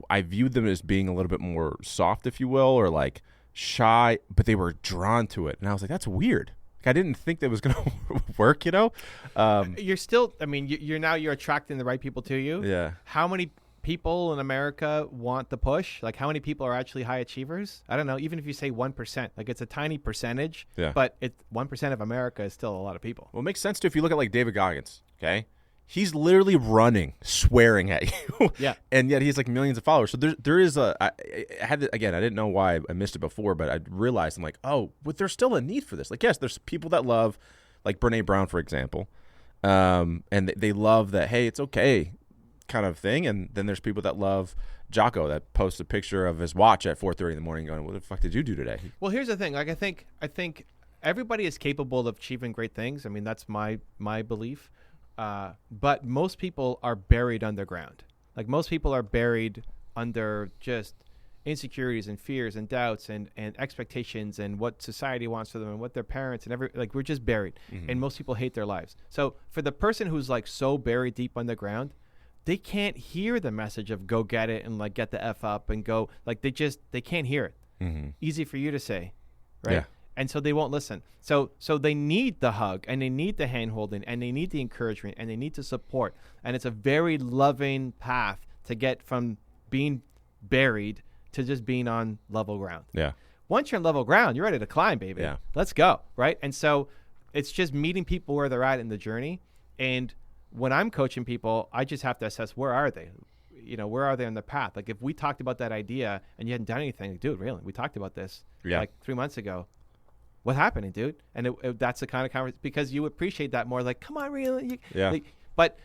Speaker 2: I viewed them as being a little bit more soft, if you will, or like shy, but they were drawn to it. And I was like, that's weird. Like, I didn't think that was going to work, You're still,
Speaker 3: you're attracting the right people to you.
Speaker 2: Yeah.
Speaker 3: How many people in America want the push. Like, how many people are actually high achievers? I don't know. Even if you say 1%, like it's a tiny percentage, but 1% of America is still a lot of people.
Speaker 2: Well, it makes sense too if you look at like David Goggins. Okay, he's literally running, swearing at you.
Speaker 3: Yeah,
Speaker 2: and yet he's like millions of followers. So there is I had to, again, I didn't know why I missed it before, but I realized I'm like, oh, but there's still a need for this. Like, yes, there's people that love, like Brene Brown, for example, and they love that. Hey, it's okay. Kind of thing, and then there's people that love Jocko that posts a picture of his watch at 4:30 in the morning, going, "What the fuck did you do today?"
Speaker 3: Well, here's the thing. Like, I think everybody is capable of achieving great things. I mean, that's my belief. But most people are buried underground. Like, most people are buried under just insecurities and fears and doubts and expectations and what society wants for them and what their parents and we're just buried. And most people hate their lives. So for the person who's like so buried deep underground, they can't hear the message of go get it and like get the F up and go, like they can't hear it. Easy for you to say, right?
Speaker 2: Yeah.
Speaker 3: And so they won't listen. So they need the hug and they need the hand holding and they need the encouragement and they need the support. And it's a very loving path to get from being buried to just being on level ground.
Speaker 2: Yeah.
Speaker 3: Once you're on level ground, you're ready to climb, baby.
Speaker 2: Yeah.
Speaker 3: Let's go, right? And so it's just meeting people where they're at in the journey. And when I'm coaching people, I just have to assess where are they? Where are they on the path? Like, if we talked about that idea and you hadn't done anything, like, dude, really? We talked about this like 3 months ago. What's happening, dude? And that's the kind of conversation, because you appreciate that more. Like, come on, really? But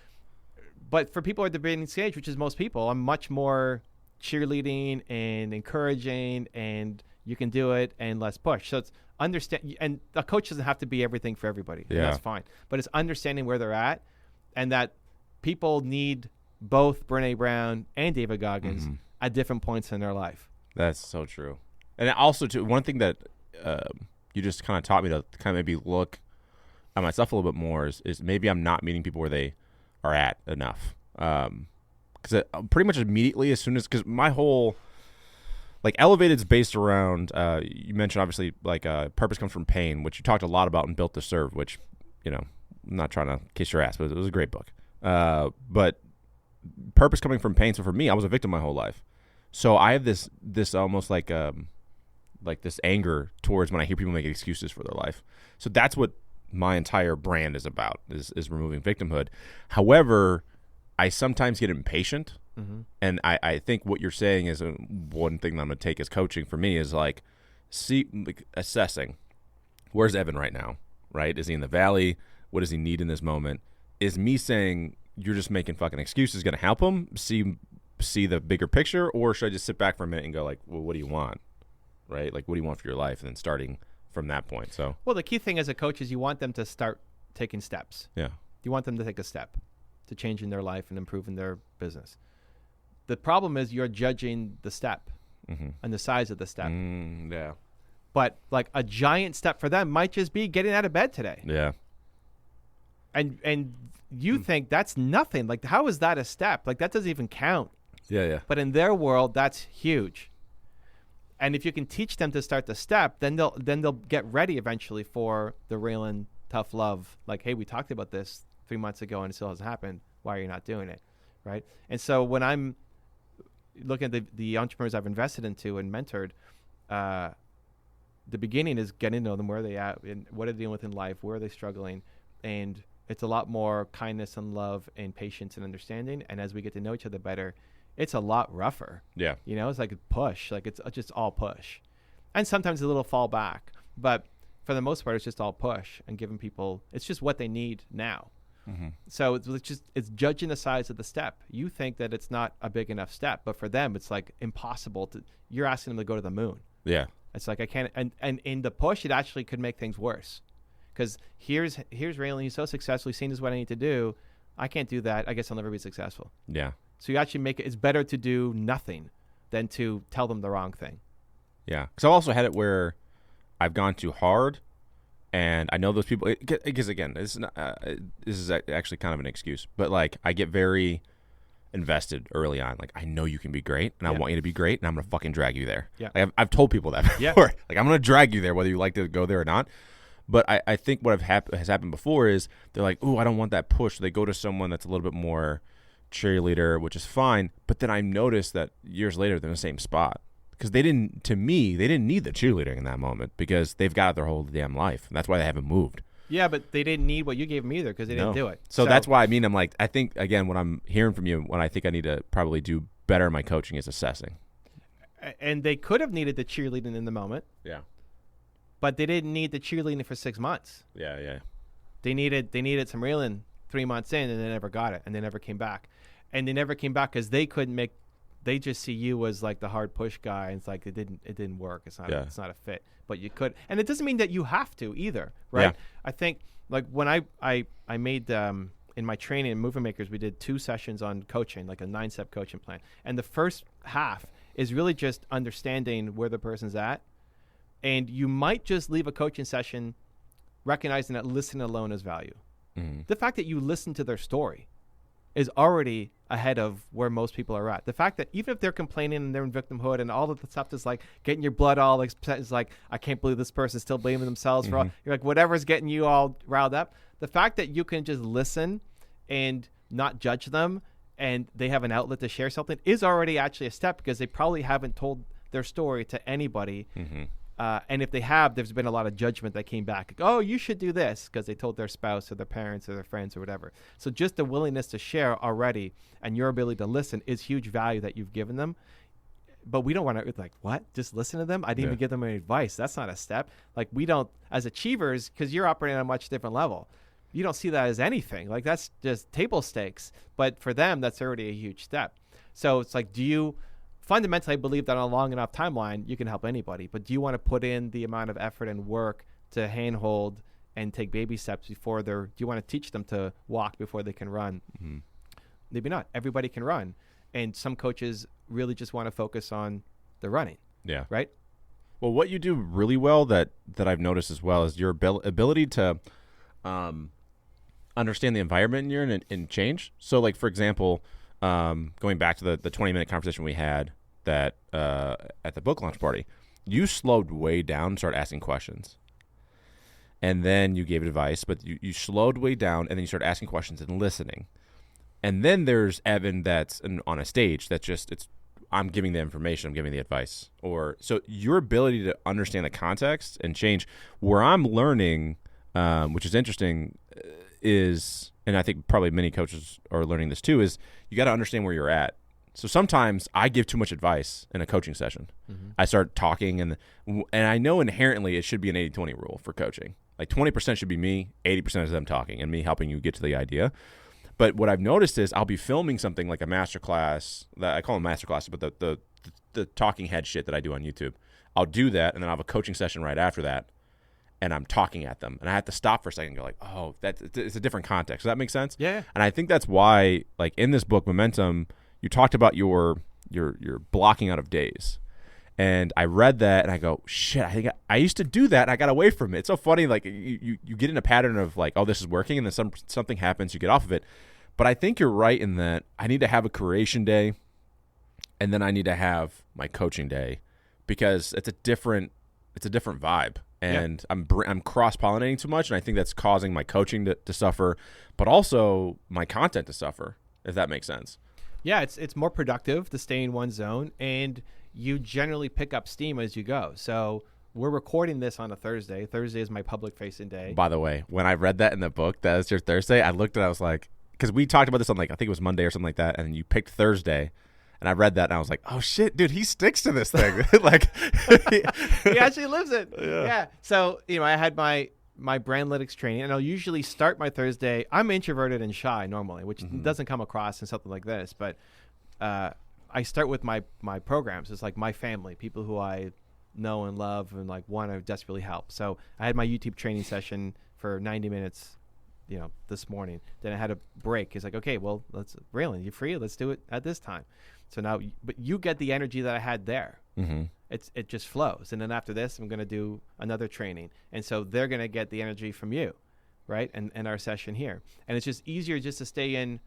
Speaker 3: for people at the beginning stage, which is most people, I'm much more cheerleading and encouraging and you can do it and less push. So it's understand, and a coach doesn't have to be everything for everybody. Yeah. That's fine. But it's understanding where they're at. And that people need both Brene Brown and David Goggins at different points in their life.
Speaker 2: That's so true. And also, too, one thing that you just kind of taught me to kind of maybe look at myself a little bit more is maybe I'm not meeting people where they are at enough. Because pretty much immediately, as soon as, because my whole, like, Elevated's based around, you mentioned obviously, like, purpose comes from pain, which you talked a lot about in Built to Serve, which, I'm not trying to kiss your ass, but it was a great book. But purpose coming from pain. So for me, I was a victim my whole life. So I have this almost like this anger towards when I hear people make excuses for their life. So that's what my entire brand is about, is removing victimhood. However, I sometimes get impatient. And I think what you're saying is one thing that I'm going to take as coaching for me is like assessing, where's Evan right now, right? Is he in the valley? What does he need in this moment? Is me saying you're just making fucking excuses going to help him see the bigger picture? Or should I just sit back for a minute and go like, well, what do you want? Right? Like, what do you want for your life? And then starting from that point. So,
Speaker 3: well, the key thing as a coach is you want them to start taking steps.
Speaker 2: Yeah.
Speaker 3: You want them to take a step to changing their life and improving their business. The problem is you're judging the step and the size of the step.
Speaker 2: Yeah.
Speaker 3: But like a giant step for them might just be getting out of bed today.
Speaker 2: Yeah.
Speaker 3: And you think that's nothing. Like, how is that a step? Like, that doesn't even count.
Speaker 2: Yeah.
Speaker 3: But in their world, that's huge. And if you can teach them to start the step, then they'll get ready eventually for the real and tough love. Like, hey, we talked about this 3 months ago and it still hasn't happened. Why are you not doing it? Right? And so when I'm looking at the entrepreneurs I've invested into and mentored, the beginning is getting to know them, where are they at, and what are they dealing with in life, where are they struggling, and it's a lot more kindness and love and patience and understanding. And as we get to know each other better, it's a lot rougher.
Speaker 2: Yeah.
Speaker 3: It's like a push, like it's just all push. And sometimes a little fall back. But for the most part, it's just all push and giving people, it's just what they need now. So it's judging the size of the step. You think that it's not a big enough step, but for them, it's like impossible you're asking them to go to the moon.
Speaker 2: Yeah.
Speaker 3: It's like, I can't, and in the push, it actually could make things worse. Because here's Raylan, he's so successful, he's seen this is what I need to do. I can't do that. I guess I'll never be successful.
Speaker 2: Yeah.
Speaker 3: So you actually it's better to do nothing than to tell them the wrong thing.
Speaker 2: Yeah. Because I've also had it where I've gone too hard, and I know those people, because again, this is actually kind of an excuse, but like I get very invested early on. Like, I know you can be great, and I want you to be great, and I'm going to fucking drag you there.
Speaker 3: Yeah.
Speaker 2: Like, I've told people that before.
Speaker 3: Yeah.
Speaker 2: Like, I'm going to drag you there, whether you like to go there or not. But I think what has happened before is they're like, ooh, I don't want that push. They go to someone that's a little bit more cheerleader, which is fine. But then I noticed that years later they're in the same spot because they didn't need the cheerleading in that moment because they've got their whole damn life. And that's why they haven't moved.
Speaker 3: Yeah, but they didn't need what you gave them either because they didn't do it.
Speaker 2: So that's why I'm like, I think, again, what I'm hearing from you, what I think I need to probably do better in my coaching is assessing.
Speaker 3: And they could have needed the cheerleading in the moment.
Speaker 2: Yeah.
Speaker 3: But they didn't need the cheerleading for 6 months.
Speaker 2: Yeah.
Speaker 3: They needed some reeling 3 months in, and they never got it, and they never came back. And they never came back because they just see you as like the hard push guy, and it's like it didn't work. It's not a fit. But you could, and it doesn't mean that you have to either, right?
Speaker 2: Yeah.
Speaker 3: I think like when I made in my training in Movement Makers, we did 2 sessions on coaching, like a 9-step coaching plan, and the first half is really just understanding where the person's at, and you might just leave a coaching session recognizing that listening alone is value.
Speaker 2: Mm-hmm.
Speaker 3: The fact that you listen to their story is already ahead of where most people are at. The fact that even if they're complaining and they're in victimhood and all of the stuff is like getting your blood all upset, is like, I can't believe this person's still blaming themselves for all, you're like, whatever's getting you all riled up. The fact that you can just listen and not judge them and they have an outlet to share something is already actually a step because they probably haven't told their story to anybody.
Speaker 2: Mm-hmm.
Speaker 3: And if they have, there's been a lot of judgment that came back. Like, oh, you should do this because they told their spouse or their parents or their friends or whatever. So just the willingness to share already and your ability to listen is huge value that you've given them. But we don't want to like, what? Just listen to them? I didn't even give them any advice. That's not a step. Like we don't, as achievers, because you're operating on a much different level, you don't see that as anything. Like that's just table stakes. But for them, that's already a huge step. So it's like, do you fundamentally believe that on a long enough timeline, you can help anybody. But do you want to put in the amount of effort and work to handhold and take baby steps before do you want to teach them to walk before they can run?
Speaker 2: Mm-hmm.
Speaker 3: Maybe not. Everybody can run. And some coaches really just want to focus on the running.
Speaker 2: Yeah.
Speaker 3: Right?
Speaker 2: Well, what you do really well that I've noticed as well is your ability to understand the environment you're in and change. So, like, for example, going back to the 20-minute conversation we had that at the book launch party, you slowed way down and started asking questions. And then you gave advice, but you slowed way down, and then you started asking questions and listening. And then there's Evan that's on a stage that's just, I'm giving the information, I'm giving the advice. So your ability to understand the context and change, where I'm learning, which is interesting, is, and I think probably many coaches are learning this too, is you got to understand where you're at. So sometimes I give too much advice in a coaching session. Mm-hmm. I start talking, and I know inherently it should be an 80-20 rule for coaching. Like 20% should be me, 80% is them talking, and me helping you get to the idea. But what I've noticed is I'll be filming something like a masterclass, that I call them masterclasses, but the talking head shit that I do on YouTube. I'll do that, and then I'll have a coaching session right after that, and I'm talking at them. And I have to stop for a second and go like, oh, it's a different context. Does that make sense?
Speaker 3: Yeah.
Speaker 2: And I think that's why, like in this book, Momentum, you talked about your blocking out of days. And I read that, and I go, shit, I think I used to do that, and I got away from it. It's so funny, like, you get in a pattern of, like, oh, this is working, and then something happens, you get off of it. But I think you're right in that I need to have a creation day, and then I need to have my coaching day, because it's a different vibe. And I'm cross-pollinating too much, and I think that's causing my coaching to suffer, but also my content to suffer, if that makes sense.
Speaker 3: Yeah, it's more productive to stay in one zone, and you generally pick up steam as you go. So we're recording this on a Thursday. Thursday is my public-facing day.
Speaker 2: By the way, when I read that in the book, that was your Thursday, I looked at it, I was like, because we talked about this on, like, I think it was Monday or something like that, and you picked Thursday, and I read that, and I was like, oh, shit, dude, he sticks to this thing. Like,
Speaker 3: he actually lives it. Yeah. So, I had my Brandlytics training, and I'll usually start my Thursday. I'm introverted and shy normally, which doesn't come across in something like this, but I start with my programs. It's like my family, people who I know and love and like want to desperately help. So I had my YouTube training session for 90 minutes, this morning. Then I had a break. It's like, okay, well, Raylan, you free? Let's do it at this time. So now, but you get the energy that I had there.
Speaker 2: Mm-hmm.
Speaker 3: It just flows. And then after this, I'm going to do another training. And so they're going to get the energy from you, right? And our session here. And it's just easier just to stay in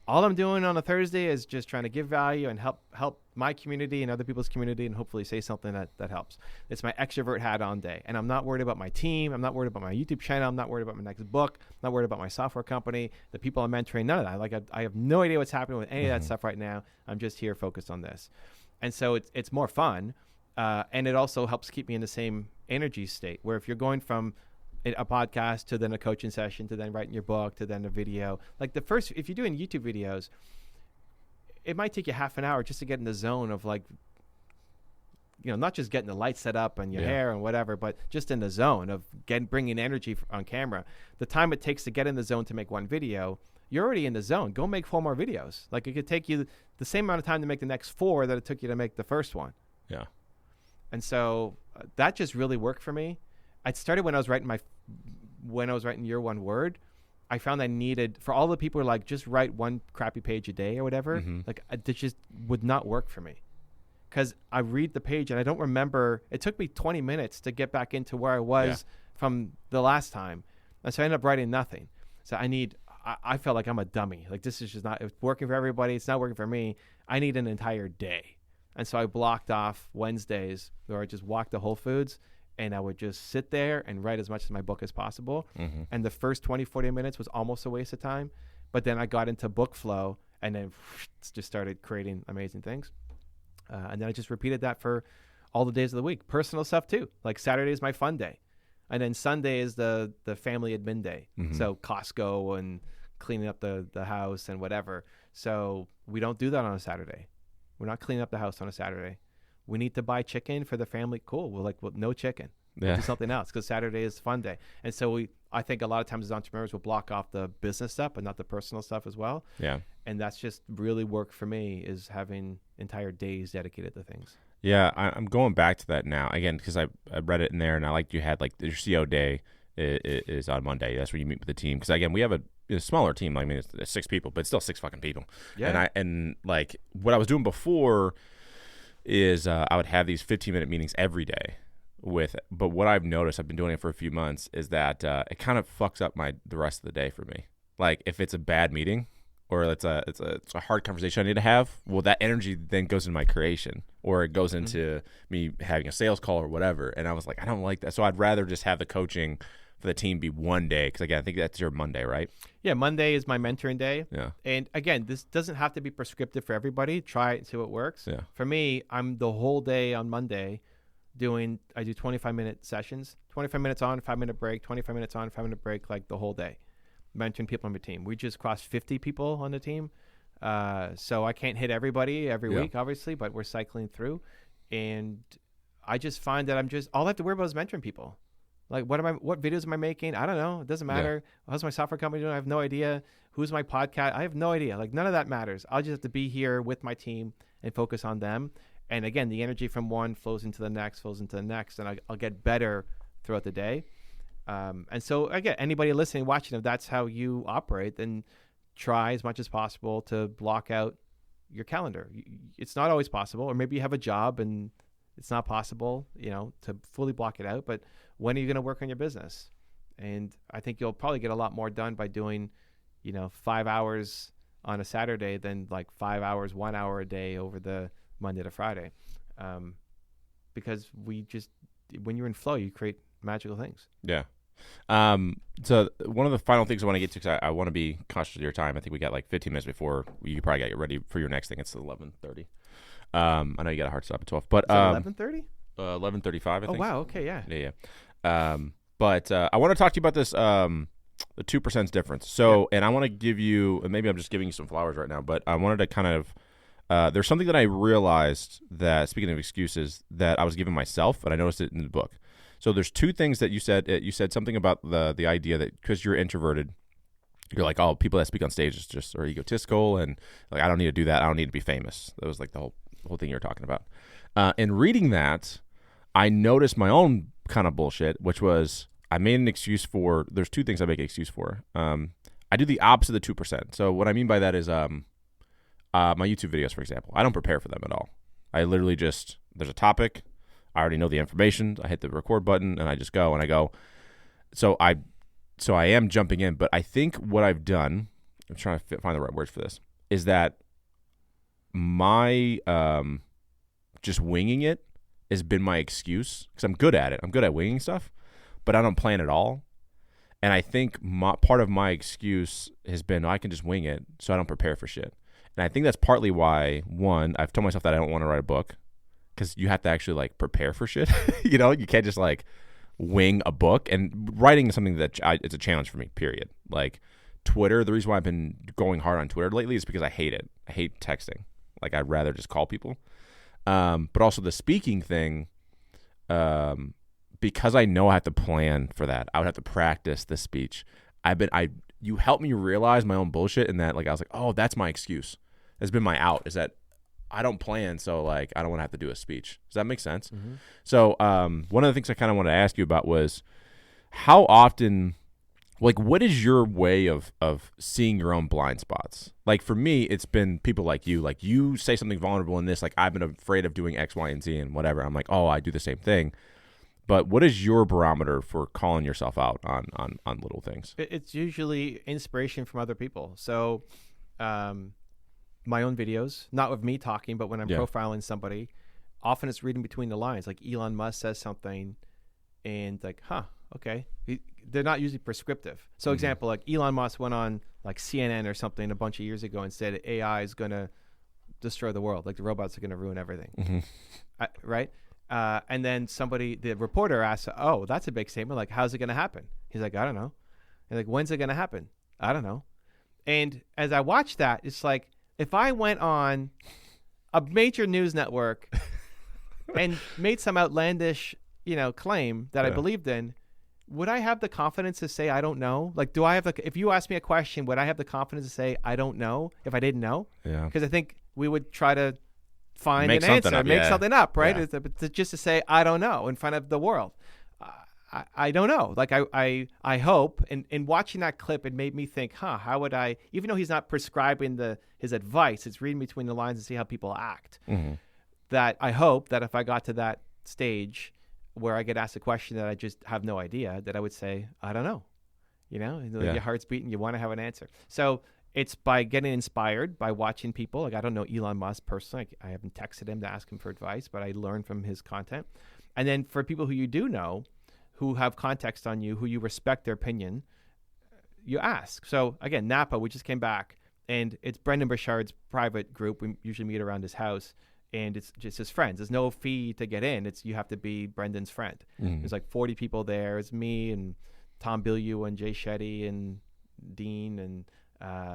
Speaker 3: all I'm doing on a Thursday is just trying to give value and help my community and other people's community and hopefully say something that helps. It's my extrovert hat on day. And I'm not worried about my team. I'm not worried about my YouTube channel. I'm not worried about my next book. I'm not worried about my software company, the people I'm mentoring, none of that. Like I have no idea what's happening with any of that stuff right now. I'm just here focused on this. And so it's more fun. And it also helps keep me in the same energy state where if you're going from a podcast to then a coaching session to then writing your book to then a video, like if you're doing YouTube videos, it might take you half an hour just to get in the zone of like, not just getting the lights set up and your hair and whatever, but just in the zone of bringing energy on camera. The time it takes to get in the zone to make one video, you're already in the zone. Go make 4 more videos. Like it could take you the same amount of time to make the next 4 that it took you to make the first one.
Speaker 2: Yeah.
Speaker 3: And so that just really worked for me. I started when I was writing Year One Word. I found I needed, for all the people who are like, just write 1 crappy page a day or whatever, like it just would not work for me. Because I read the page and I don't remember, it took me 20 minutes to get back into where I was from the last time. And so I ended up writing nothing. So I felt like I'm a dummy. Like this is just not, it's working for everybody. It's not working for me. I need an entire day. And so I blocked off Wednesdays where I just walked to Whole Foods and I would just sit there and write as much of my book as possible. And the first 20, 40 minutes was almost a waste of time. But then I got into book flow and then just started creating amazing things. And then I just repeated that for all the days of the week. Personal stuff too. Like Saturday is my fun day. And then Sunday is the family admin day. So Costco and cleaning up the house and whatever. So we don't do that on a Saturday. We're not cleaning up the house on a Saturday. We need to buy chicken for the family. Cool. We're like, well, no chicken. We'll do something else because Saturday is fun day. And so I think a lot of times as entrepreneurs, we'll block off the business stuff, but not the personal stuff as well. Yeah. And that's just really worked for me, is having entire days dedicated to things.
Speaker 2: Yeah. I'm going back to that now again, because I read it in there and I liked you had like your CO day is on Monday. That's where you meet with the team. Because again, we have a smaller team. I mean, it's 6 people, but it's still 6 fucking people. Yeah. And like what I was doing before is I would have these 15-minute meetings every day but what I've noticed, I've been doing it for a few months, is that it kind of fucks up the rest of the day for me. Like if it's a bad meeting or it's a hard conversation I need to have, well, that energy then goes into my creation or it goes into me having a sales call or whatever. And I was like, I don't like that. So I'd rather just have the coaching for the team be one day. Because again, I think that's your Monday, right? Yeah.
Speaker 3: Monday is my mentoring day. Yeah. And again, this doesn't have to be prescriptive for everybody. Try it and see what works. Yeah. For me, I'm the whole day on Monday I do 25-minute sessions, 25 minutes on, 5-minute break, 25 minutes on, 5-minute break, like the whole day, mentoring people on my team. We just crossed 50 people on the team. So I can't hit everybody every week, obviously, but we're cycling through. And I just find that all I have to worry about is mentoring people. Like, what videos am I making? I don't know. It doesn't matter. Yeah. How's my software company doing? I have no idea. Who's my podcast? I have no idea. Like, none of that matters. I'll just have to be here with my team and focus on them. And again, the energy from one flows into the next, and I'll get better throughout the day. And so, again, anybody listening, watching, if that's how you operate, then try as much as possible to block out your calendar. It's not always possible, or maybe you have a job and it's not possible, to fully block it out. But when are you going to work on your business? And I think you'll probably get a lot more done by doing, 5 hours on a Saturday than like 5 hours, 1 hour a day over the Monday to Friday. Because when you're in flow, you create magical things.
Speaker 2: Yeah. So one of the final things I want to get to, because I want to be cautious of your time. I think we got like 15 minutes before you probably got ready for your next thing. It's 11:30. I know you got a hard stop at 12, but
Speaker 3: 11:30?
Speaker 2: 11:35. I think.
Speaker 3: Oh wow. Okay. Yeah.
Speaker 2: Yeah. But I want to talk to you about this. The 2% difference. So, and I want to give you, and maybe I'm just giving you some flowers right now, but I wanted to kind of. There's something that I realized that, speaking of excuses, that I was giving myself, and I noticed it in the book. So there's 2 things that you said. You said something about the idea that because you're introverted, you're like, oh, people that speak on stage are egotistical, and like I don't need to do that. I don't need to be famous. That was like the whole thing you were talking about. In reading that, I noticed my own kind of bullshit, which was I made an excuse for. There's 2 things I make an excuse for. I do the opposite of the 2%. So what I mean by that is my YouTube videos, for example, I don't prepare for them at all. I literally just, there's a topic, I already know the information, I hit the record button, and I just go, and I go. So I am jumping in, but I think what I've done, I'm trying to find the right words for this. is that my just winging it has been my excuse because I'm good at it. I'm good at winging stuff, but I don't plan at all. And I think part of my excuse has been I can just wing it, so I don't prepare for shit. And I think that's partly why, one, I've told myself that I don't want to write a book because you have to actually like prepare for shit. You know, you can't just like wing a book. And writing is something that it's a challenge for me, period. Like Twitter, the reason why I've been going hard on Twitter lately is because I hate it. I hate texting. Like I'd rather just call people. But also the speaking thing, because I know I have to plan for that. I would have to practice the speech. You helped me realize my own bullshit in that, like, I was like, oh, that's my excuse. That's been my out, is that I don't plan, so, like, I don't want to have to do a speech. Does that make sense? Mm-hmm. So one of the things I kind of wanted to ask you about was how often, like, what is your way of seeing your own blind spots? Like, for me, it's been people like you say something vulnerable in this, like, I've been afraid of doing X, Y, and Z and whatever. I'm like, oh, I do the same thing. But what is your barometer for calling yourself out on little things?
Speaker 3: It's usually inspiration from other people. So my own videos, not with me talking, but when I'm profiling somebody, often it's reading between the lines. Like Elon Musk says something and like, okay. They're not usually prescriptive. So example, like Elon Musk went on like CNN or something a bunch of years ago and said AI is going to destroy the world. Like the robots are going to ruin everything. Right? And then the reporter asks, oh, that's a big statement. Like, how's it going to happen? He's like, I don't know. And like, when's it going to happen? I don't know. And as I watch that, it's like, if I went on a major news network and made some outlandish, claim that I believed in, would I have the confidence to say, I don't know? Like, if you ask me a question, would I have the confidence to say, I don't know if I didn't know? Yeah. Because I think we would try to find an answer, make something up, right? Yeah. Just to say, I don't know in front of the world. I don't know. Like I hope, and in watching that clip, it made me think, how would I, even though he's not prescribing his advice, it's reading between the lines and see how people act. Mm-hmm. That I hope that if I got to that stage where I get asked a question that I just have no idea, that I would say, I don't know. Your heart's beating, you want to have an answer. So it's by getting inspired by watching people. Like, I don't know Elon Musk personally. I haven't texted him to ask him for advice, but I learn from his content. And then for people who you do know, who have context on you, who you respect their opinion, you ask. So again, Napa, we just came back, and it's Brendan Burchard's private group. We usually meet around his house, and it's just his friends. There's no fee to get in. You have to be Brendan's friend. Mm-hmm. There's like 40 people there. It's me and Tom Bilyeu and Jay Shetty and Dean and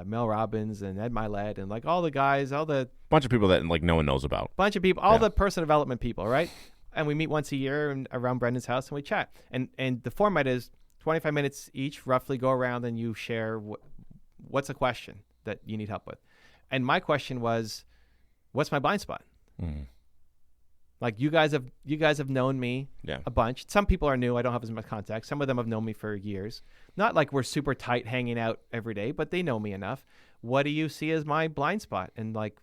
Speaker 3: Mel Robbins and Ed Milet and like all the guys, all the
Speaker 2: bunch of people that like no one knows about.
Speaker 3: Bunch of people, all the personal development people, right? And we meet once a year around Brendan's house and we chat. And the format is 25 minutes each, roughly go around and you share what's a question that you need help with. And my question was, what's my blind spot? Mm-hmm. Like you guys have known me a bunch. Some people are new. I don't have as much contact. Some of them have known me for years. Not like we're super tight hanging out every day, but they know me enough. What do you see as my blind spot? And like,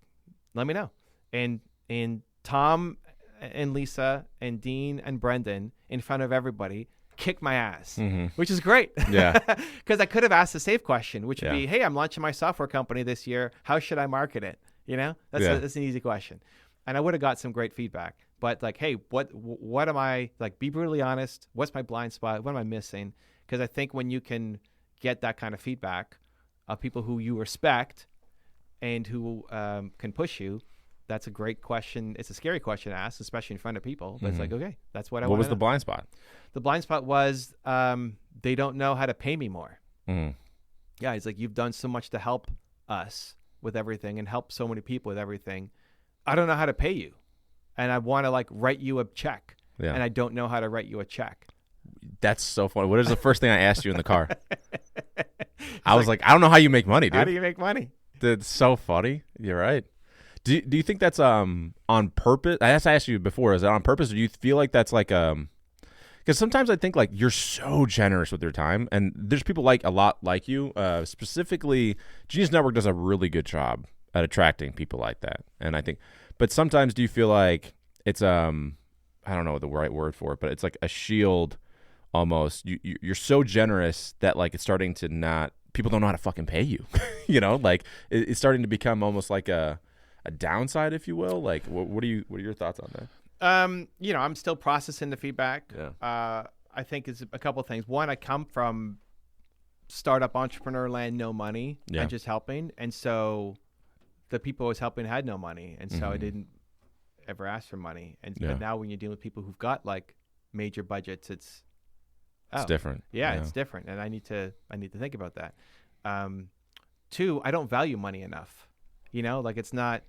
Speaker 3: let me know. And Tom and Lisa and Dean and Brendan in front of everybody kick my ass, which is great. Yeah. Because I could have asked a safe question, which would be, hey, I'm launching my software company this year. How should I market it? That's an easy question. And I would have got some great feedback. But like, hey, what am I, like, be brutally honest. What's my blind spot? What am I missing? Because I think when you can get that kind of feedback of people who you respect and who can push you, that's a great question. It's a scary question to ask, especially in front of people. But it's like, okay, that's what I want.
Speaker 2: What was the blind spot?
Speaker 3: The blind spot was they don't know how to pay me more. Mm-hmm. Yeah, it's like, you've done so much to help us with everything and help so many people with everything. I don't know how to pay you. And I want to like write you a check. Yeah. And I don't know how to write you a check.
Speaker 2: That's so funny. What is the first thing I asked you in the car? I was like, I don't know how you make money, dude.
Speaker 3: How do you make money?
Speaker 2: It's so funny. You're right. Do you think that's on purpose? I asked you before, is that on purpose? Or do you feel like that's like because sometimes I think like you're so generous with your time, and there's people like a lot like you. Specifically, Genius Network does a really good job at attracting people like that. And I think, but sometimes do you feel like it's I don't know the right word for it, but it's like a shield almost. You're so generous that like it's starting to not people don't know how to fucking pay you. Like it's starting to become almost like a downside, if you will. Like, what are your thoughts on that?
Speaker 3: I'm still processing the feedback.
Speaker 2: Yeah.
Speaker 3: I think it's a couple of things. One, I come from startup entrepreneur land, no money, and just helping. And so the people I was helping had no money. And so I didn't ever ask for money. But now when you're dealing with people who've got like major budgets, it's
Speaker 2: different.
Speaker 3: Yeah, it's different. And I need to think about that. Two, I don't value money enough. Like it's not,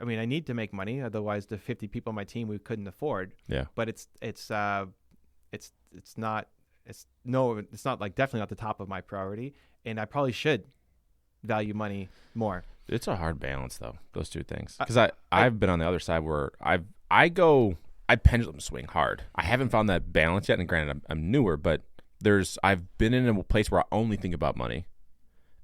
Speaker 3: I mean, I need to make money. Otherwise the 50 people on my team, we couldn't afford.
Speaker 2: Yeah.
Speaker 3: But it's not like definitely not the top of my priority. And I probably should value money more.
Speaker 2: It's a hard balance though, those two things. Because I've been on the other side where I pendulum swing hard. I haven't found that balance yet. And granted, I'm newer, but I've been in a place where I only think about money.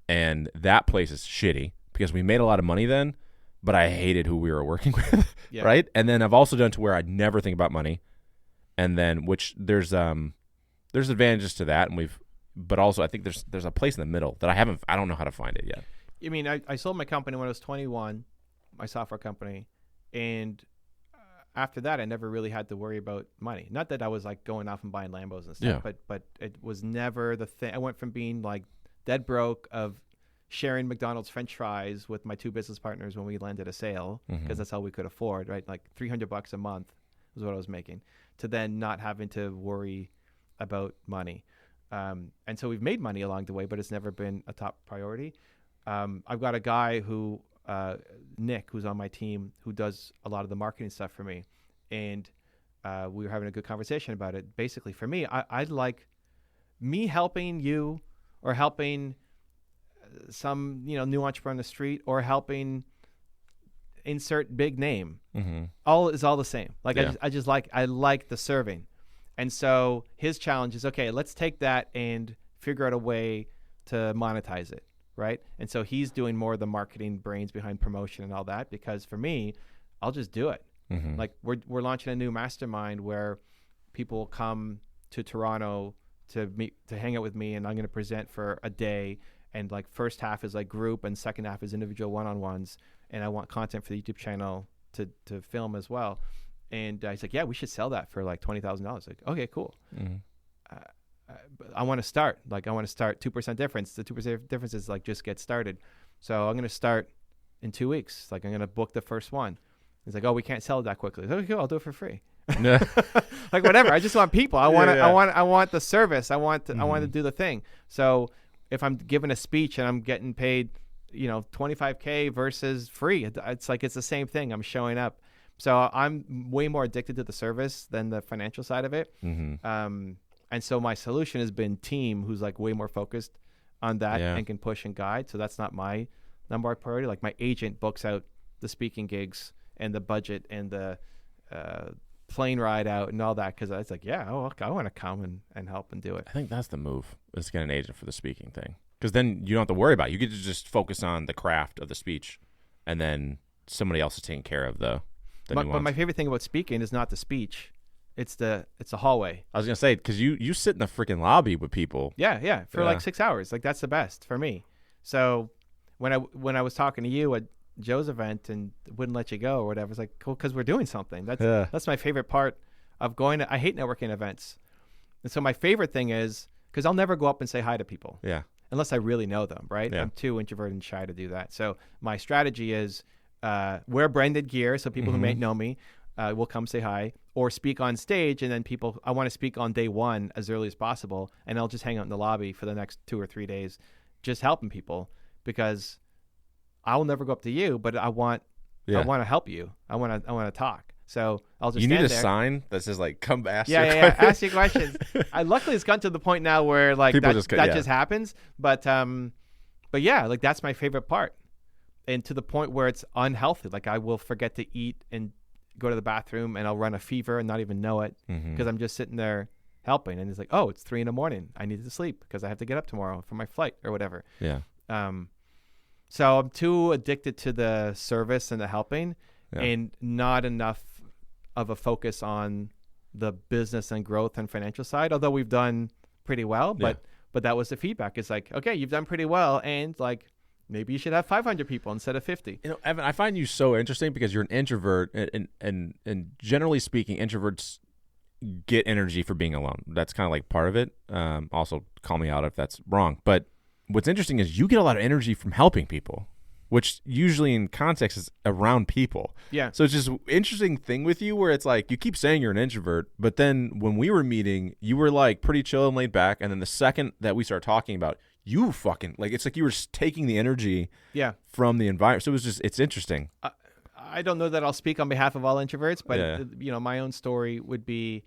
Speaker 2: And that place is shitty because we made a lot of money then, but I hated who we were working with. Yeah. Right. And then I've also done to where I never think about money. And then which there's advantages to that. But also I think there's a place in the middle that I don't know how to find it yet.
Speaker 3: I mean, I sold my company when I was 21, my software company. And after that, I never really had to worry about money. Not that I was like going off and buying Lambos and stuff, but it was never the thing. I went from being like dead broke of sharing McDonald's French fries with my two business partners when we landed a sale, because that's all we could afford, right? Like $300 a month was what I was making, to then not having to worry about money. And so we've made money along the way, but it's never been a top priority. I've got a guy who, Nick, who's on my team, who does a lot of the marketing stuff for me. And we were having a good conversation about it. Basically, for me, I'd like me helping you or helping some, new entrepreneur on the street or helping insert big name. All the same. Like, I like the serving. And so his challenge is, okay, let's take that and figure out a way to monetize it. Right. And so he's doing more of the marketing brains behind promotion and all that, because for me, I'll just do it. Like we're launching a new mastermind where people will come to Toronto to hang out with me, and I'm going to present for a day. And like first half is like group and second half is individual one-on-ones. And I want content for the YouTube channel to film as well. And he's like, yeah, we should sell that for like $20,000. Like, okay, cool. I want to start. Like, I want to start 2% difference. The 2% difference is like just get started. So I'm going to start in 2 weeks. Like, I'm going to book the first one. He's like, oh, we can't sell it that quickly. Okay, cool. I'll do it for free. Like, whatever. I just want people. I want the service. I want to do the thing. So if I'm giving a speech and I'm getting paid, $25K versus free, it's like, it's the same thing. I'm showing up. So I'm way more addicted to the service than the financial side of it. And so my solution has been team, who's like way more focused on that and can push and guide. So that's not my number one priority. Like my agent books out the speaking gigs and the budget and the plane ride out and all that. Cause I was like, I want to come and help and do it.
Speaker 2: I think that's the move, is to get an agent for the speaking thing. Cause then you don't have to worry about it. You get to just focus on the craft of the speech, and then somebody else is taking care of the
Speaker 3: But my favorite thing about speaking is not the speach. It's the hallway.
Speaker 2: I was going to say, because you sit in the freaking lobby with people.
Speaker 3: Yeah, for like 6 hours. Like, that's the best for me. So when I was talking to you at Joe's event and wouldn't let you go or whatever, it's like, cool, because we're doing something. That's my favorite part of going to, I hate networking events. And so my favorite thing is, because I'll never go up and say hi to people. Yeah. Unless I really know them, right? Yeah. I'm too introverted and shy to do that. So my strategy is wear branded gear so people who may know me will come say hi, or speak on stage, and then I want to speak on day one as early as possible, and I'll just hang out in the lobby for the next 2 or 3 days just helping people, because I will never go up to you, but I want to help you. I want to talk. So I'll just stand there.
Speaker 2: You need a sign that says like, come ask your
Speaker 3: questions. Ask your questions. Luckily it's gotten to the point now where like that just happens. But yeah, like that's my favorite part. And to the point where it's unhealthy. Like I will forget to eat and go to the bathroom, and I'll run a fever and not even know it, because I'm just sitting there helping. And it's like, oh, it's 3 a.m. I need to sleep because I have to get up tomorrow for my flight or whatever. Yeah. So I'm too addicted to the service and the helping, and not enough of a focus on the business and growth and financial side, although we've done pretty well. But But that was the feedback. It's like, okay, you've done pretty well, and like maybe you should have 500 people instead of 50.
Speaker 2: You know, Evan, I find you so interesting because you're an introvert, and generally speaking, introverts get energy for being alone. That's kind of like part of it. Also, call me out if that's wrong. But what's interesting is you get a lot of energy from helping people, which usually in context is around people.
Speaker 3: Yeah.
Speaker 2: So it's just an interesting thing with you where it's like you keep saying you're an introvert, but then when we were meeting, you were like pretty chill and laid back. And then the second that we started talking about, you fucking like it's like you were taking the energy from the environment. So it was just it's interesting.
Speaker 3: I don't know that I'll speak on behalf of all introverts, but
Speaker 2: Yeah.
Speaker 3: you know, my own story would be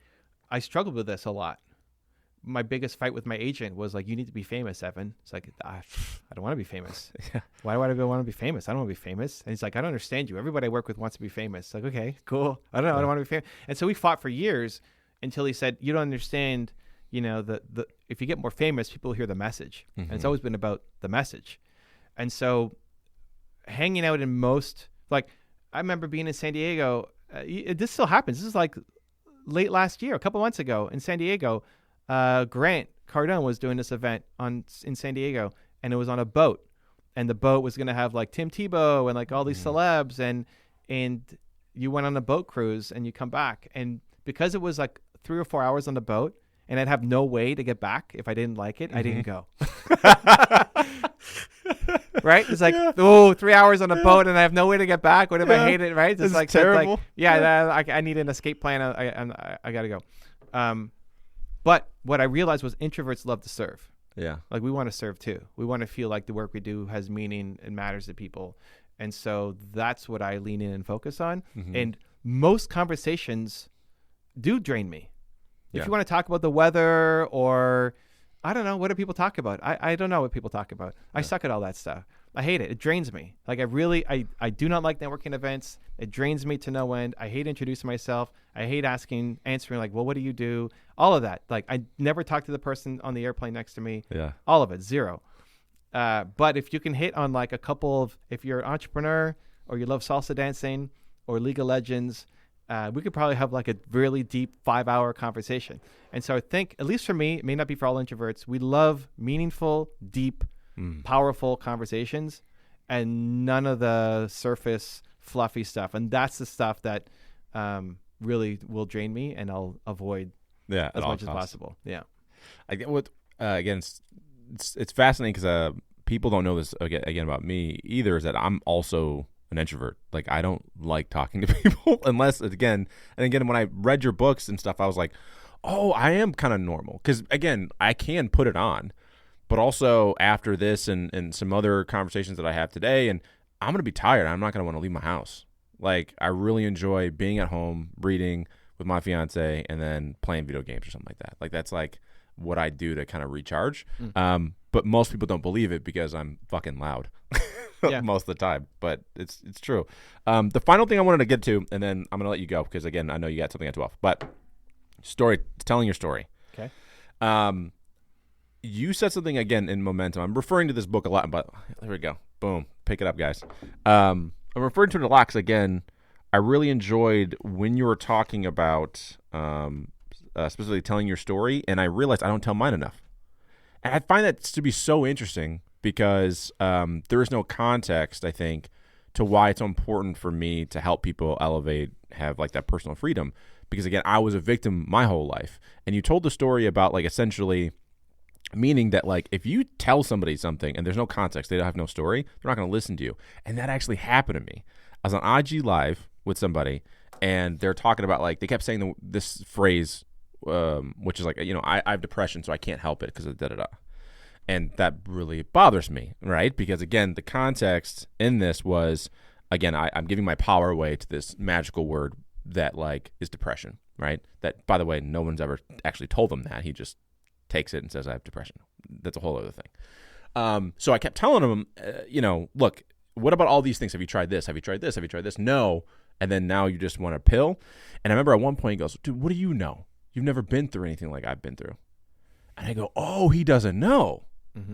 Speaker 3: I struggled with this a lot. My biggest fight with my agent was like, you need to be famous, Evan. It's like, I don't want to be famous.
Speaker 2: Yeah.
Speaker 3: Why do I want to be famous? I don't want to be famous. And he's like, I don't understand you. Everybody I work with wants to be famous. Like, okay, cool. I don't know. I don't want to be famous. And so we fought for years until he said, you don't understand, you know, the if you get more famous, people will hear the message. And it's always been about the message. And so hanging out in most, like, I remember being in San Diego. This still happens. This is like late last year, a couple months ago in San Diego. Grant Cardone was doing this event in San Diego, and it was on a boat, and the boat was going to have like Tim Tebow and like all these celebs, and you went on a boat cruise and you come back, and because it was like 3 or 4 hours on the boat, and I'd have no way to get back if I didn't like it, I didn't go. Right? It's like, 3 hours on a boat and I have no way to get back. What if I hate it? Right? It's like
Speaker 2: terrible.
Speaker 3: I need an escape plan. I got to go. But what I realized was introverts love to serve.
Speaker 2: Yeah.
Speaker 3: Like we want to serve too. We want to feel like the work we do has meaning and matters to people. And so that's what I lean in and focus on. And most conversations do drain me. If you want to talk about the weather or I don't know, what do people talk about? I don't know what people talk about. I suck at all that stuff. I hate it. It drains me. Like I do not like networking events. It drains me to no end. I hate introducing myself. I hate answering like, well, what do you do? All of that. Like I never talk to the person on the airplane next to me.
Speaker 2: Yeah.
Speaker 3: All of it. Zero. But if you can hit on like a couple of, if you're an entrepreneur or you love salsa dancing or League of Legends, we could probably have like a really deep 5-hour conversation. And so I think, at least for me, it may not be for all introverts, we love meaningful, deep, powerful conversations and none of the surface fluffy stuff. And that's the stuff that really will drain me and I'll avoid as much as possible. Yeah.
Speaker 2: I get what, again, it's fascinating because people don't know this again about me either, is that I'm also an introvert. Like I don't like talking to people unless again when I read your books and stuff, I was like, oh, I am kind of normal. Because again, I can put it on, but also after this and some other conversations that I have today, and I'm going to be tired. I'm not going to want to leave my house. Like I really enjoy being at home, reading with my fiance, and then playing video games or something like that. Like that's like what I do to kind of recharge. But most people don't believe it because I'm fucking loud. Most of the time, but it's true. The final thing I wanted to get to, and then I'm going to let you go because, again, I know you got something at 12, but telling your story.
Speaker 3: Okay.
Speaker 2: You said something, again, in Momentum. I'm referring to this book a lot, but there we go. Boom. Pick it up, guys. I'm referring to it a lot because, again, I really enjoyed when you were talking about specifically telling your story, and I realized I don't tell mine enough. And I find that to be so interesting because there is no context, I think, to why it's so important for me to help people elevate, have like that personal freedom. Because again, I was a victim my whole life. And you told the story about like essentially meaning that like if you tell somebody something and there's no context, they don't have no story, they're not going to listen to you. And that actually happened to me. I was on IG Live with somebody and they're talking about like, they kept saying this phrase, which is like, you know, I have depression, so I can't help it because of da-da-da. And that really bothers me, right? Because, again, the context in this was, again, I'm giving my power away to this magical word that, like, is depression, right? That, by the way, no one's ever actually told him that. He just takes it and says, I have depression. That's a whole other thing. So I kept telling him, you know, look, what about all these things? Have you tried this? Have you tried this? Have you tried this? No. And then now you just want a pill? And I remember at one point he goes, dude, what do you know? You've never been through anything like I've been through. And I go, oh, he doesn't know.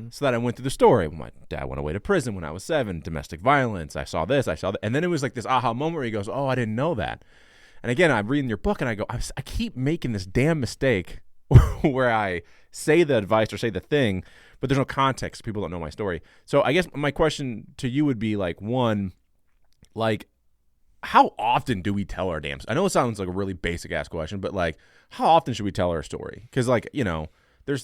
Speaker 2: So that I went through the story. My dad went away to prison when I was 7, domestic violence. I saw this, I saw that. And then it was like this aha moment where he goes, oh, I didn't know that. And again, I'm reading your book and I go, I keep making this damn mistake where I say the advice or say the thing, but there's no context. People don't know my story. So I guess my question to you would be like, one, like, how often do we tell our damn? I know it sounds like a really basic ass question, but like, how often should we tell our story? Because like,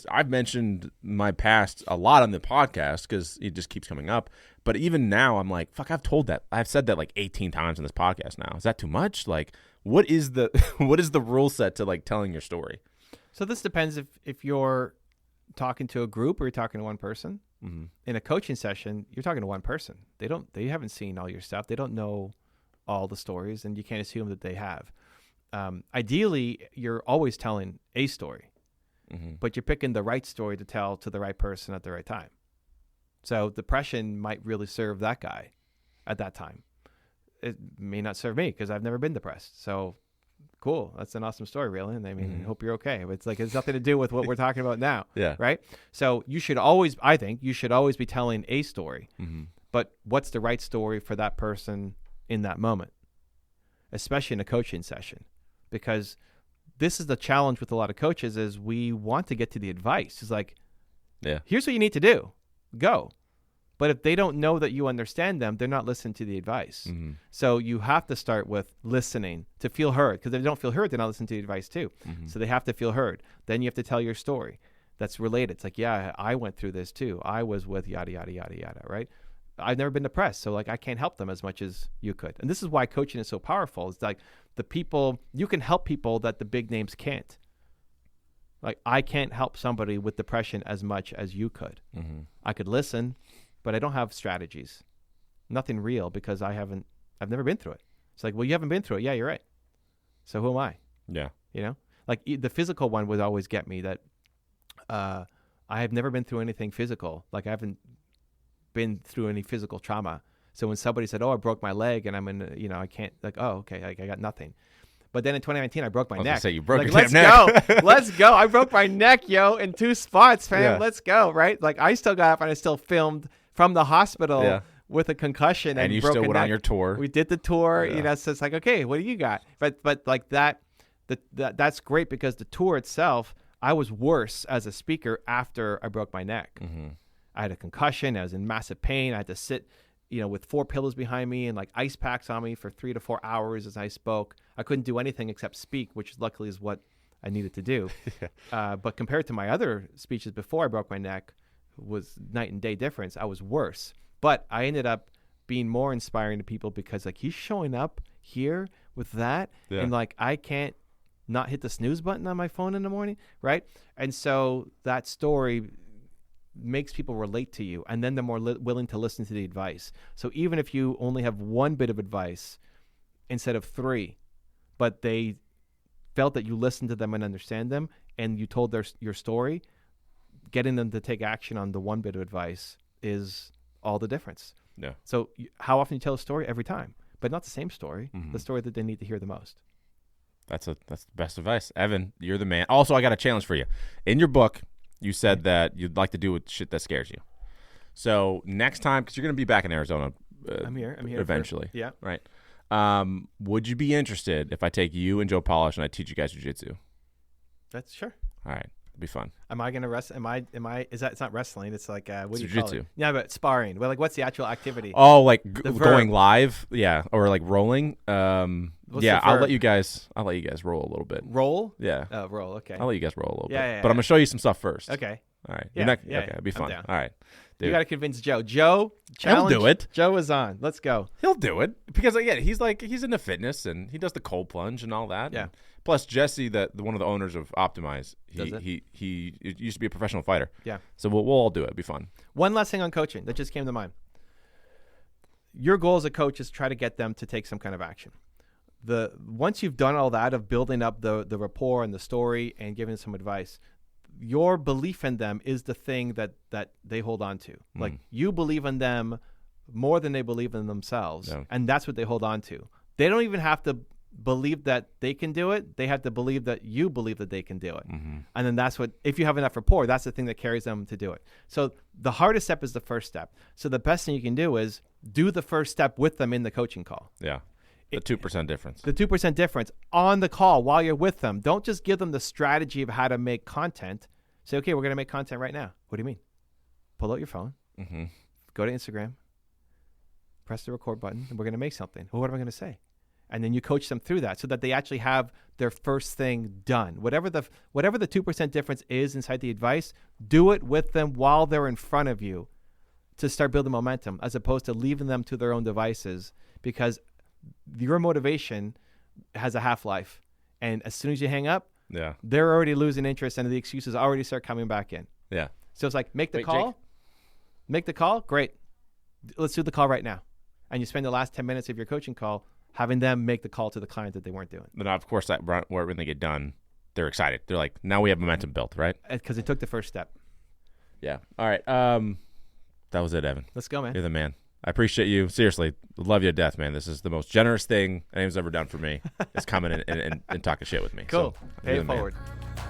Speaker 2: I've mentioned my past a lot on the podcast because it just keeps coming up. But even now, I'm like, fuck, I've said that like 18 times in this podcast now. Is that too much? Like, what is the rule set to like telling your story?
Speaker 3: So this depends if you're talking to a group or you're talking to one person.
Speaker 2: Mm-hmm.
Speaker 3: In a coaching session, you're talking to one person. They haven't seen all your stuff. They don't know all the stories, and you can't assume that they have. Ideally, you're always telling a story, but you're picking the right story to tell to the right person at the right time. So depression might really serve that guy at that time. It may not serve me because I've never been depressed. So cool. That's an awesome story, really. And I mean, I hope you're okay. But it's like, it's nothing to do with what we're talking about now.
Speaker 2: Yeah.
Speaker 3: Right. So I think you should always be telling a story, but what's the right story for that person in that moment, especially in a coaching session, because this is the challenge with a lot of coaches is we want to get to the advice. It's like, here's what you need to do, go. But if they don't know that you understand them, they're not listening to the advice. So you have to start with listening to feel heard, because if they don't feel heard, they're not listening to the advice too. So they have to feel heard. Then you have to tell your story that's related. It's like, yeah, I went through this too. I was with yada, yada, yada, yada, right? I've never been depressed, so like I can't help them as much as you could. And this is why coaching is so powerful. It's like you can help people that the big names can't. Like I can't help somebody with depression as much as you could. I could listen, but I don't have strategies. Nothing real because I've never been through it. It's like, well, you haven't been through it. Yeah, you're right. So who am I?
Speaker 2: Yeah.
Speaker 3: Like the physical one would always get me that I have never been through anything physical. Like I haven't been through any physical trauma. So when somebody said, oh, I broke my leg and I'm in, I can't, like, oh, okay, like I got nothing. But then in 2019, I broke my neck.
Speaker 2: Say you broke
Speaker 3: like,
Speaker 2: your
Speaker 3: let's
Speaker 2: neck.
Speaker 3: go. Let's go. I broke my neck, in 2 spots, fam.
Speaker 2: Yeah.
Speaker 3: Let's go, right? Like I still got up and I still filmed from the hospital with a concussion
Speaker 2: and you
Speaker 3: broken
Speaker 2: still went
Speaker 3: neck.
Speaker 2: on your tour.
Speaker 3: We did the tour, so it's like, okay, what do you got? But like that's great because the tour itself, I was worse as a speaker after I broke my neck. I had a concussion. I was in massive pain. I had to sit, with 4 pillows behind me and like ice packs on me for 3 to 4 hours as I spoke. I couldn't do anything except speak, which luckily is what I needed to do. But compared to my other speeches before I broke my neck, was night and day difference. I was worse, but I ended up being more inspiring to people because like he's showing up here with that, and like I can't not hit the snooze button on my phone in the morning, right? And so that story makes people relate to you, and then they're more willing to listen to the advice. So even if you only have 1 bit of advice instead of 3, but they felt that you listened to them and understand them, and you told your story, getting them to take action on the 1 bit of advice is all the difference.
Speaker 2: Yeah.
Speaker 3: So how often you tell a story? Every time, but not the same story, the story that they need to hear the most.
Speaker 2: That's the best advice. Evan, you're the man. Also, I got a challenge for you. In your book, you said that you'd like to do with shit that scares you. So next time, because you're going to be back in Arizona
Speaker 3: I'm here
Speaker 2: eventually.
Speaker 3: Yeah.
Speaker 2: Right. Would you be interested if I take you and Joe Polish and I teach you guys jiu-jitsu?
Speaker 3: That's sure.
Speaker 2: All right. It'll be fun.
Speaker 3: Am I going to wrestle? Is that, it's not wrestling. It's like, what do you
Speaker 2: jiu-jitsu.
Speaker 3: call it? Yeah, but sparring. Well, like what's the actual activity?
Speaker 2: Oh, like
Speaker 3: verb.
Speaker 2: going live? Yeah. Or like rolling?
Speaker 3: the
Speaker 2: I'll
Speaker 3: verb?
Speaker 2: let you guys roll a little bit.
Speaker 3: Roll?
Speaker 2: Yeah.
Speaker 3: Roll. Okay.
Speaker 2: I'll let you guys roll a little bit.
Speaker 3: Yeah,
Speaker 2: but I'm going to show you some stuff first.
Speaker 3: Okay.
Speaker 2: All right.
Speaker 3: Yeah,
Speaker 2: Okay. It'll be fun.
Speaker 3: down.
Speaker 2: All right. Dude.
Speaker 3: You got to convince Joe. Joe,
Speaker 2: He'll
Speaker 3: challenge.
Speaker 2: do it.
Speaker 3: Joe is on. Let's go.
Speaker 2: He'll do it because again, he's into fitness and he does the cold plunge and all that.
Speaker 3: Yeah.
Speaker 2: And plus, Jesse, one of the owners of Optimize, he used to be a professional fighter.
Speaker 3: Yeah.
Speaker 2: So we'll all do it. It'll be fun.
Speaker 3: One last thing on coaching that just came to mind. Your goal as a coach is to try to get them to take some kind of action. Once you've done all that of building up the rapport and the story and giving some advice, your belief in them is the thing that they hold on to. Like you believe in them more than they believe in themselves.
Speaker 2: Yeah.
Speaker 3: And that's what they hold on to. They don't even have to believe that they can do it. They have to believe that you believe that they can do it.
Speaker 2: Mm-hmm.
Speaker 3: And then that's what, if you have enough rapport, that's the thing that carries them to do it. So the hardest step is the first step. So the best thing you can do is do the first step with them in the coaching call.
Speaker 2: Yeah. The 2% difference.
Speaker 3: The 2% difference on the call while you're with them. Don't just give them the strategy of how to make content. Say, okay, we're going to make content right now. What do you mean? Pull out your phone, go to Instagram, press the record button, and we're going to make something. Well, what am I going to say? And then you coach them through that so that they actually have their first thing done. Whatever the 2% difference is inside the advice, do it with them while they're in front of you to start building momentum, as opposed to leaving them to their own devices, because your motivation has a half-life. And as soon as you hang up, they're already losing interest and the excuses already start coming back in.
Speaker 2: Yeah.
Speaker 3: So it's like, make the call.
Speaker 2: Jake.
Speaker 3: Make the call. Great. Let's do the call right now. And you spend the last 10 minutes of your coaching call having them make the call to the client that they weren't doing.
Speaker 2: Then, of course, when they get done, they're excited. They're like, now we have momentum built, right?
Speaker 3: Because it took the first step.
Speaker 2: Yeah. All right. That was it, Evan.
Speaker 3: Let's go, man.
Speaker 2: You're the man. I appreciate you. Seriously, love you to death, man. This is the most generous thing anyone's ever done for me, is coming and talking shit with me.
Speaker 3: Cool.
Speaker 2: So,
Speaker 3: Pay it forward.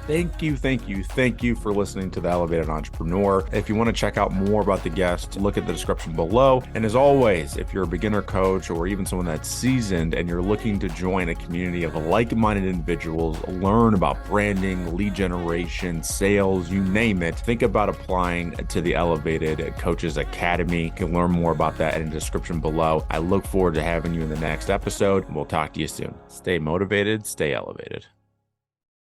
Speaker 1: Thank you for listening to the Elevated Entrepreneur. If you want to check out more about the guest, look at the description below. And as always, if you're a beginner coach or even someone that's seasoned and you're looking to join a community of like-minded individuals, learn about branding, lead generation, sales, you name it, think about applying to the Elevated Coaches Academy. You can learn more about that in the description below. I look forward to having you in the next episode. We'll talk to you soon. Stay motivated, stay elevated.